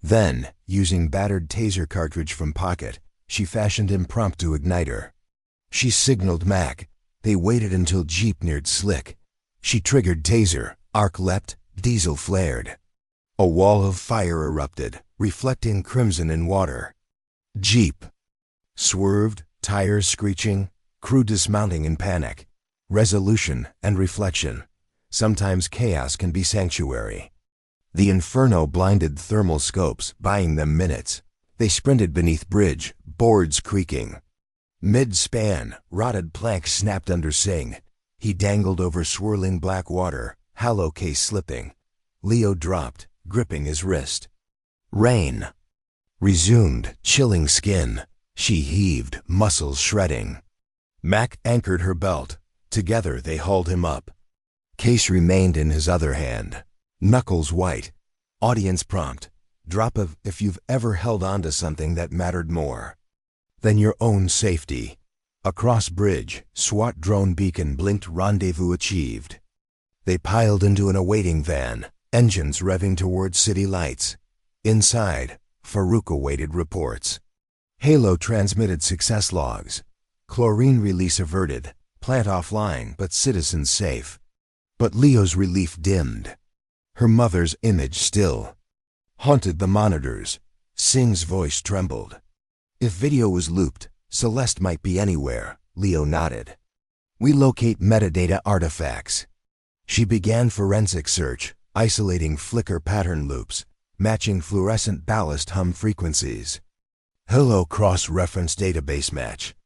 Then, using battered taser cartridge from pocket, she fashioned impromptu igniter. She signaled Mac. They waited until Jeep neared slick. She triggered taser, arc leapt, diesel flared. A wall of fire erupted, reflecting crimson in water. Jeep swerved, tires screeching, crew dismounting in panic. Resolution and reflection. Sometimes chaos can be sanctuary. The inferno blinded thermal scopes, buying them minutes. They sprinted beneath bridge, boards creaking. Mid-span, rotted plank snapped under Singh. He dangled over swirling black water, hollow case slipping. Leo dropped, gripping his wrist. Rain resumed, chilling skin. She heaved, muscles shredding. Mac anchored her belt. Together they hauled him up. Case remained in his other hand. Knuckles white. Audience prompt. Drop of if you've ever held on to something that mattered more than your own safety. Across bridge, SWAT drone beacon blinked, rendezvous achieved. They piled into an awaiting van, engines revving towards city lights. Inside, Farouk awaited reports. Halo transmitted success logs. Chlorine release averted, plant offline but citizens safe. But Leo's relief dimmed. Her mother's image still haunted the monitors. Singh's voice trembled. If video was looped, Celeste might be anywhere. Leo nodded. We locate metadata artifacts. She began forensic search, isolating flicker pattern loops, matching fluorescent ballast hum frequencies. Hello cross-reference database match.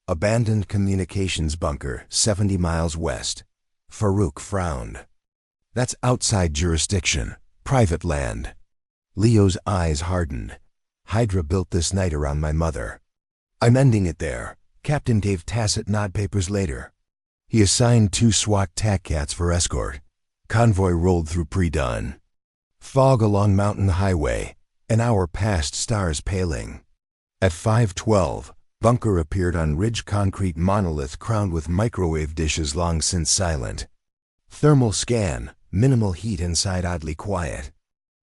Abandoned communications bunker 70 miles west. Farouk frowned. That's outside jurisdiction, private land. Leo's eyes hardened. Hydra built this night around my mother. I'm ending it there. Captain gave tacit nod. Papers later. He assigned 2 SWAT TAC cats for escort. Convoy rolled through pre-dawn. Fog along mountain highway. An hour passed, stars paling. At 5:12, bunker appeared on ridge, concrete monolith crowned with microwave dishes long since silent. Thermal scan, minimal heat inside, oddly quiet.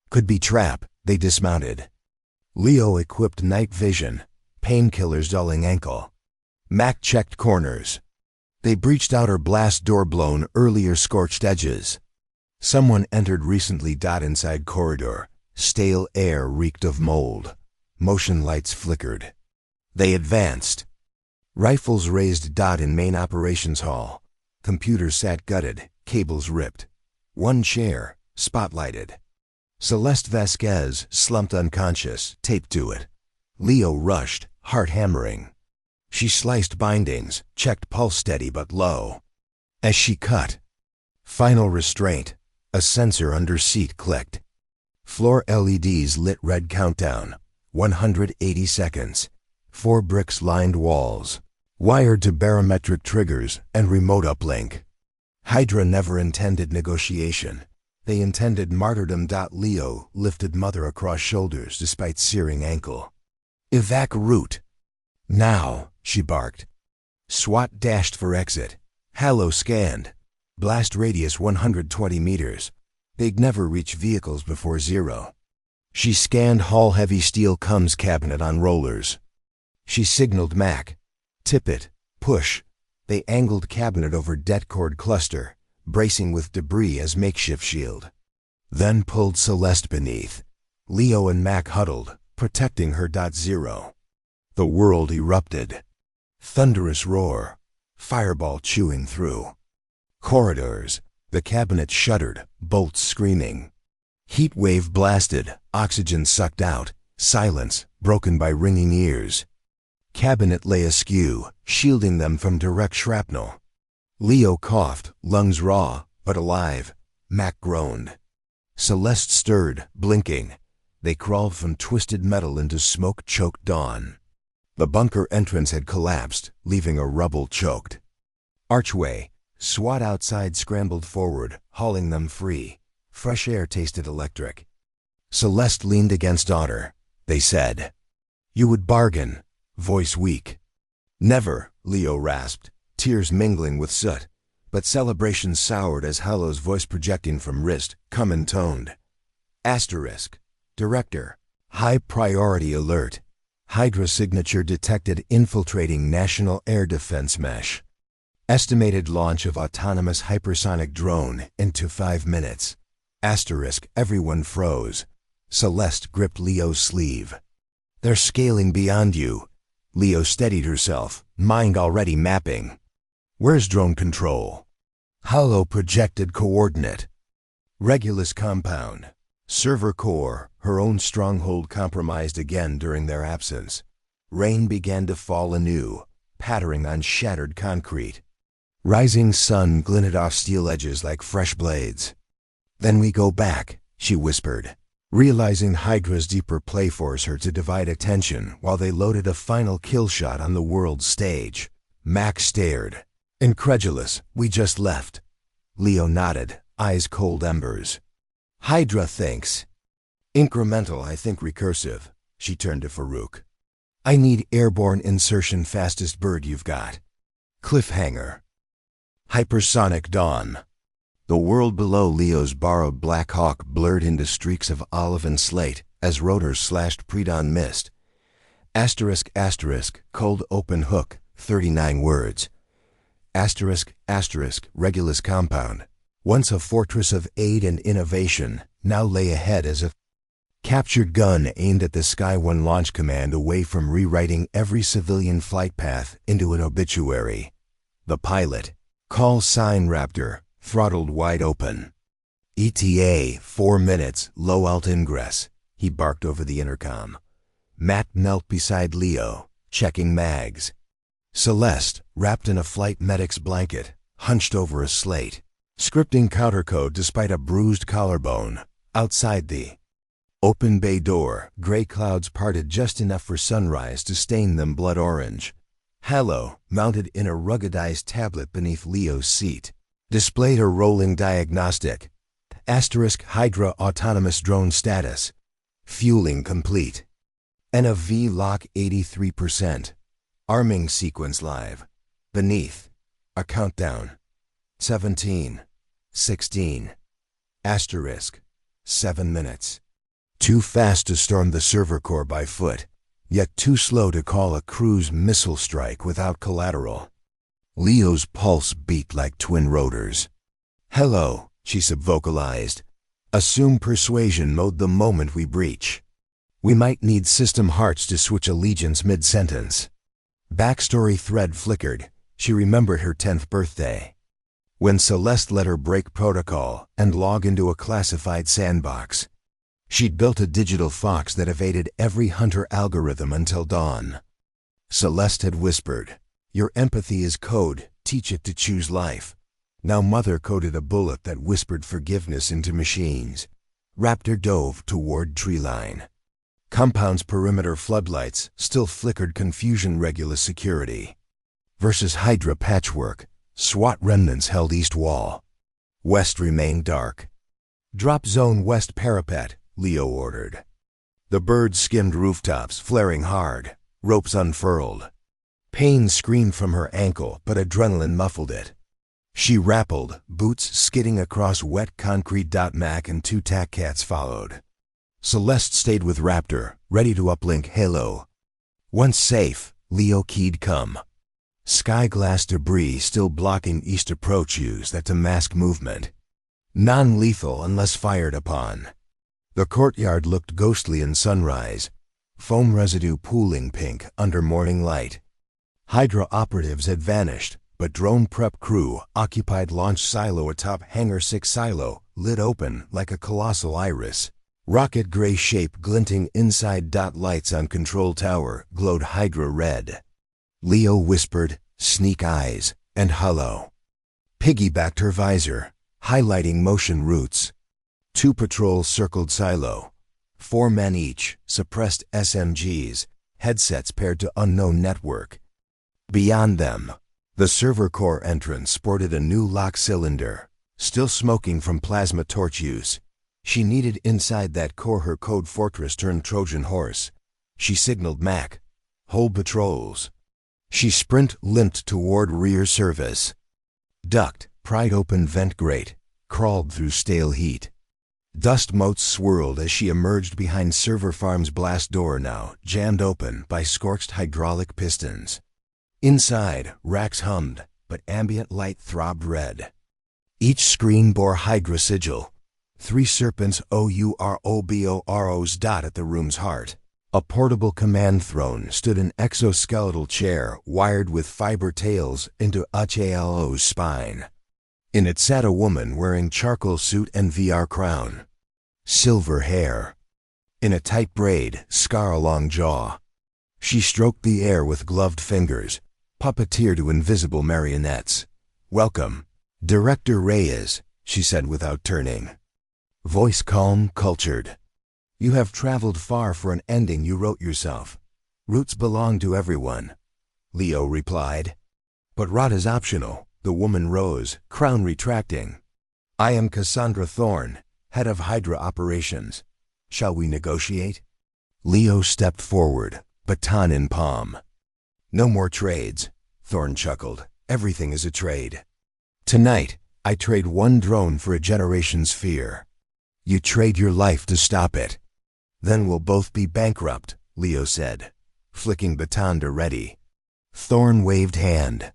Could be trap. They dismounted. Leo equipped night vision, painkillers dulling ankle. Mac checked corners. They breached outer blast door, blown earlier scorched edges. Someone entered recently. Inside corridor, stale air reeked of mold. Motion lights flickered. They advanced. Rifles raised. In main operations hall. Computer sat gutted, cables ripped. One chair, spotlighted. Celeste Vasquez slumped unconscious, taped to it. Leo rushed, heart hammering. She sliced bindings, checked pulse steady but low. As she cut, final restraint, a sensor under seat clicked. Floor LEDs lit red. Countdown, 180 seconds. 4 bricks lined walls, wired to barometric triggers and remote uplink. Hydra never intended negotiation. They intended martyrdom. Leo lifted mother across shoulders despite searing ankle. Evac route. Now, she barked. SWAT dashed for exit. Halo scanned. Blast radius 120 meters. They'd never reach vehicles before 0. She scanned hall. Heavy steel comes cabinet on rollers. She signaled Mac. Tip it. Push. They angled cabinet over det cord cluster, bracing with debris as makeshift shield. Then pulled Celeste beneath. Leo and Mac huddled, protecting her. 0. The world erupted. Thunderous roar. Fireball chewing through. Corridors. The cabinet shuddered, bolts screaming. Heat wave blasted, oxygen sucked out. Silence, broken by ringing ears. Cabinet lay askew, shielding them from direct shrapnel. Leo coughed, lungs raw, but alive. Mac groaned. Celeste stirred, blinking. They crawled from twisted metal into smoke-choked dawn. The bunker entrance had collapsed, leaving a rubble choked archway. SWAT outside scrambled forward, hauling them free. Fresh air tasted electric. Celeste leaned against daughter. They said, "You would bargain." Voice weak. "Never," Leo rasped, tears mingling with soot. But celebration soured as Halo's voice projecting from wrist, come intoned. Asterisk. Director. High priority alert. Hydra signature detected infiltrating National Air Defense mesh. Estimated launch of autonomous hypersonic drone into 5 minutes. Asterisk. Everyone froze. Celeste gripped Leo's sleeve. "They're scaling beyond you." Leo steadied herself, mind already mapping. "Where's drone control?" Halo projected coordinate. Regulus compound. Server core, her own stronghold compromised again during their absence. Rain began to fall anew, pattering on shattered concrete. Rising sun glinted off steel edges like fresh blades. "Then we go back," she whispered, realizing Hydra's deeper play forced her to divide attention while they loaded a final kill shot on the world's stage. Mac stared. Incredulous. "We just left." Leo nodded, eyes cold embers. "Hydra thinks Incremental, I think recursive. She turned to Farouk. I need airborne insertion, fastest bird you've got. Cliffhanger. Hypersonic dawn. The world below Leo's borrowed Black Hawk blurred into streaks of olive and slate as rotors slashed pre-dawn mist. Asterisk, asterisk, cold open hook, 39 words. Asterisk, asterisk, Regulus compound. Once a fortress of aid and innovation, now lay ahead as a captured gun aimed at the Sky One launch command away from rewriting every civilian flight path into an obituary. The pilot, call sign Raptor, throttled wide open. ETA, 4 minutes, low alt ingress, he barked over the intercom. Matt knelt beside Leo, checking mags. Celeste, wrapped in a flight medic's blanket, hunched over a slate, scripting countercode despite a bruised collarbone. Outside the open bay door, gray clouds parted just enough for sunrise to stain them blood orange. Halo, mounted in a ruggedized tablet beneath Leo's seat, displayed a rolling diagnostic. Asterisk Hydra autonomous drone status. Fueling complete. NAV lock 83%. Arming sequence live. Beneath. A countdown. 17. 16. Asterisk. 7 minutes. Too fast to storm the server core by foot, yet too slow to call a cruise missile strike without collateral. Leo's pulse beat like twin rotors. Hello, she subvocalized. Assume persuasion mode the moment we breach. We might need system hearts to switch allegiance mid-sentence. Backstory thread flickered. She remembered her 10th birthday, when Celeste let her break protocol and log into a classified sandbox. She'd built a digital fox that evaded every hunter algorithm until dawn. Celeste had whispered, "Your empathy is code, teach it to choose life." Now Mother coded a bullet that whispered forgiveness into machines. Raptor dove toward treeline. Compound's perimeter floodlights still flickered confusion Regulus security. Versus Hydra patchwork, SWAT remnants held east wall. West remained dark. Drop zone west parapet, Leo ordered. The birds skimmed rooftops, flaring hard, ropes unfurled. Pain screamed from her ankle, but adrenaline muffled it. She rappelled, boots skidding across wet concrete. Mac and 2 tac cats followed. Celeste stayed with Raptor, ready to uplink Halo. Once safe, Leo keyed come. Sky glass debris still blocking east approach, use that to mask movement. Non-lethal unless fired upon. The courtyard looked ghostly in sunrise, foam residue pooling pink under morning light. Hydra operatives had vanished, but drone prep crew occupied launch silo atop Hangar 6 silo, lit open like a colossal iris. Rocket gray shape glinting inside. Lights on control tower glowed Hydra red. Leo whispered, "Sneak eyes," and "Hello." Piggybacked her visor, highlighting motion routes. 2 patrols circled silo. 4 men each, suppressed SMGs, headsets paired to unknown network. Beyond them, the server core entrance sported a new lock cylinder, still smoking from plasma torch use. She needed inside that core her code fortress turned Trojan horse. She signaled Mac. "Hold patrols." She limped toward rear service. Ducked, pried open vent grate, crawled through stale heat. Dust motes swirled as she emerged behind server farm's blast door, now jammed open by scorched hydraulic pistons. Inside, racks hummed, but ambient light throbbed red. Each screen bore Hydra sigil. 3 serpents OUROBOROs dot at the room's heart. A portable command throne stood an exoskeletal chair wired with fiber tails into HALO's spine. In it sat a woman wearing charcoal suit and VR crown. Silver hair. In a tight braid, scar along jaw. She stroked the air with gloved fingers, puppeteer to invisible marionettes. "Welcome, Director Reyes," she said without turning. Voice calm, cultured. "You have traveled far for an ending you wrote yourself. Roots belong to everyone," Leo replied. "But rot is optional." The woman rose, crown retracting. "I am Cassandra Thorne, head of Hydra operations." Shall we negotiate? Leo stepped forward, baton in palm. No more trades, Thorn chuckled. Everything is a trade. Tonight, I trade one drone for a generation's fear. You trade your life to stop it. Then we'll both be bankrupt, Leo said, flicking baton to ready. Thorn waved hand.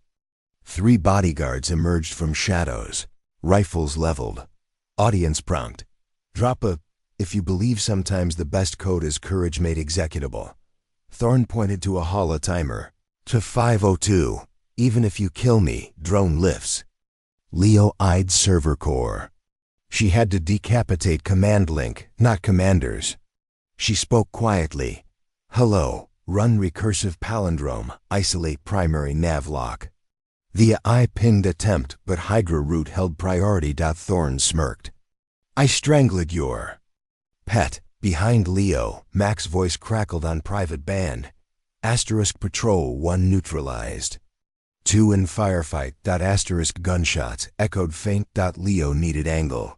3 bodyguards emerged from shadows, rifles leveled. Audience prompt. Drop a, if you believe sometimes the best code is courage made executable. Thorn pointed to a holo timer. To 502, even if you kill me, drone lifts. Leo eyed server core. She had to decapitate command link, not commanders. She spoke quietly. Hello, run recursive palindrome, isolate primary nav lock. The I pinged attempt, but Hydra root held priority. Thorn smirked. I strangled your pet. Behind Leo, Mac's voice crackled on private band. Asterisk patrol 1 neutralized. 2 in firefight. Asterisk gunshots echoed faint. Leo needed angle.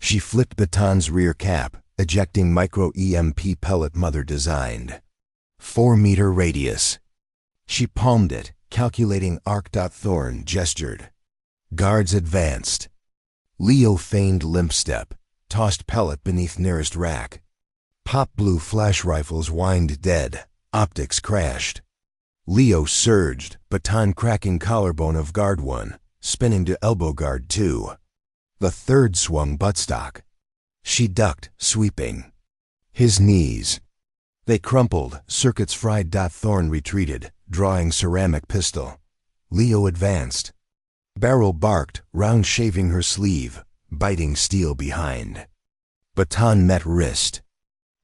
She flipped baton's rear cap, ejecting micro EMP pellet mother designed. 4-meter radius. She palmed it, calculating arc. Thorn gestured. Guards advanced. Leo feigned limp step, tossed pellet beneath nearest rack. Pop blue flash rifles whined dead, optics crashed. Leo surged, baton cracking collarbone of guard 1, spinning to elbow guard 2. The third swung buttstock. She ducked, sweeping. His knees. They crumpled, circuits fried. Thorn retreated, drawing ceramic pistol. Leo advanced. Barrel barked, round shaving her sleeve, biting steel behind. Baton met wrist.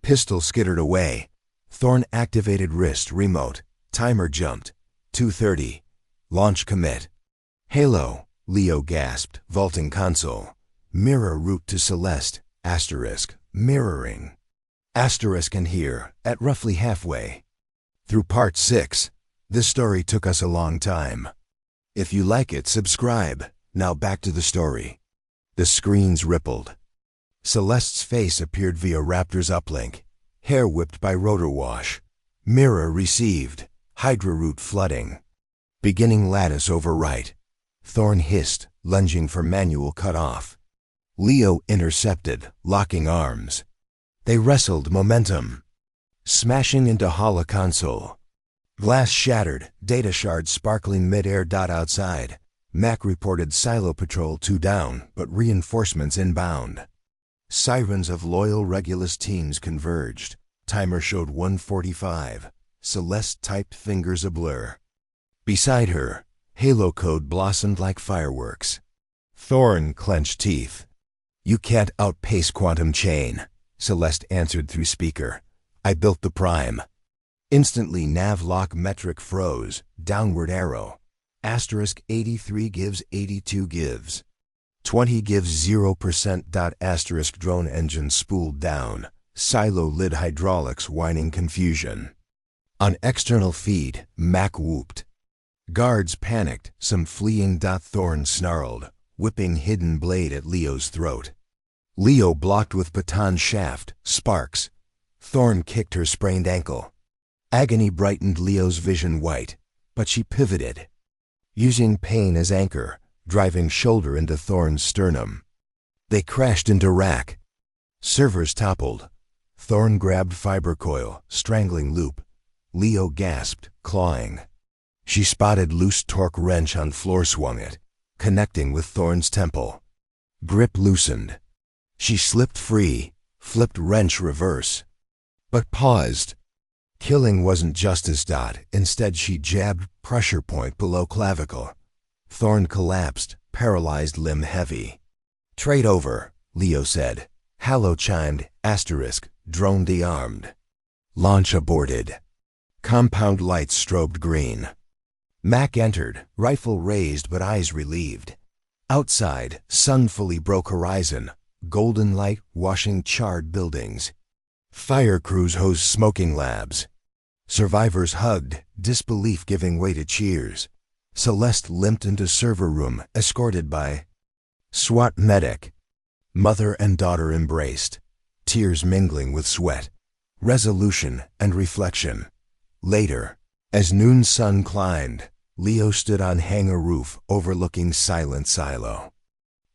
Pistol skittered away. Thorn activated wrist remote. Timer jumped. 2:30. Launch commit. Halo, Leo gasped, vaulting console. Mirror route to Celeste, asterisk, mirroring. Asterisk and here, at roughly halfway. Through part 6. This story took us a long time. If you like it, subscribe. Now back to the story. The screens rippled. Celeste's face appeared via Raptor's uplink. Hair whipped by rotor wash. Mirror received. Hydra root flooding. Beginning lattice overwrite. Thorn hissed, lunging for manual cutoff. Leo intercepted, locking arms. They wrestled momentum. Smashing into holo console. Glass shattered, data shards sparkling mid-air. Outside, Mac reported Silo Patrol 2 down, but reinforcements inbound. Sirens of loyal Regulus teams converged. Timer showed 1:45. Celeste typed fingers a blur. Beside her, Halo code blossomed like fireworks. Thorn clenched teeth. You can't outpace Quantum Chain, Celeste answered through speaker. I built the Prime. Instantly nav lock metric froze, downward arrow. Asterisk 83 gives 82 gives. 20 gives 0%. Asterisk drone engine spooled down. Silo lid hydraulics whining confusion. On external feed, Mac whooped. Guards panicked, some fleeing. Thorn snarled, whipping hidden blade at Leo's throat. Leo blocked with baton shaft, sparks. Thorn kicked her sprained ankle. Agony brightened Leo's vision white, but she pivoted, using pain as anchor, driving shoulder into Thorn's sternum. They crashed into rack. Servers toppled. Thorn grabbed fiber coil, strangling loop. Leo gasped, clawing. She spotted loose torque wrench on floor, swung it, connecting with Thorn's temple. Grip loosened. She slipped free, flipped wrench reverse, but paused. Killing wasn't justice. Instead she jabbed pressure point below clavicle. Thorn collapsed, paralyzed limb heavy. Trade over, Leo said. Halo chimed, asterisk, drone de-armed. Launch aborted. Compound lights strobed green. Mac entered, rifle raised but eyes relieved. Outside, sun fully broke horizon, golden light washing charred buildings. Fire crews hosed smoking labs. Survivors hugged, disbelief giving way to cheers. Celeste limped into server room, escorted by SWAT medic. Mother and daughter embraced. tears mingling with sweat, resolution and reflection. Later, as noon sun climbed, Leo stood on hangar roof overlooking silent silo.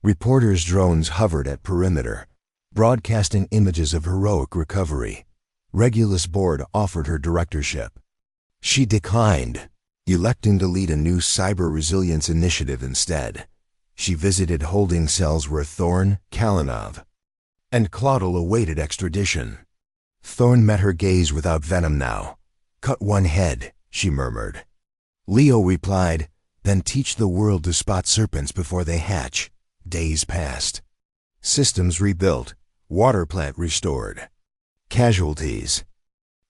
Reporters' drones hovered at perimeter, broadcasting images of heroic recovery. Regulus Board offered her directorship. She declined, electing to lead a new cyber resilience initiative instead. She visited holding cells where Thorn, Kalinov, and Claudel awaited extradition. Thorn met her gaze without venom now. "Cut one head," she murmured. Leo replied, "Then teach the world to spot serpents before they hatch." Days passed. Systems rebuilt, water plant restored. Casualties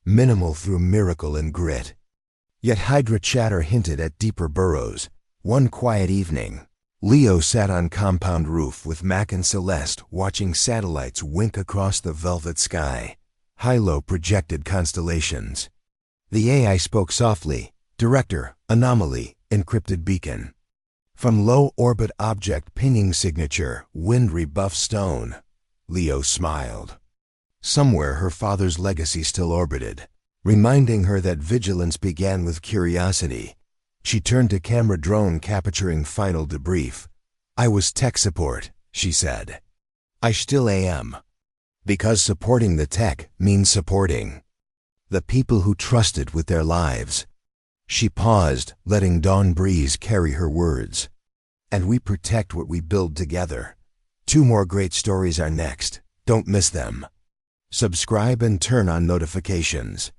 minimal through miracle and grit. Yet Hydra chatter hinted at deeper burrows. One quiet evening, Leo sat on compound roof with Mac and Celeste watching satellites wink across the velvet sky. Hilo projected constellations. The AI spoke softly, "Director, anomaly, encrypted beacon." From low-orbit object pinging signature, wind rebuffed stone. Leo smiled. Somewhere her father's legacy still orbited, reminding her that vigilance began with curiosity. She turned to camera drone capturing final debrief. "I was tech support," she said. "I still am. Because supporting the tech means supporting the people who trusted with their lives." She paused, letting dawn breeze carry her words. "And we protect what we build together." 2 more great stories are next. Don't miss them. Subscribe and turn on notifications.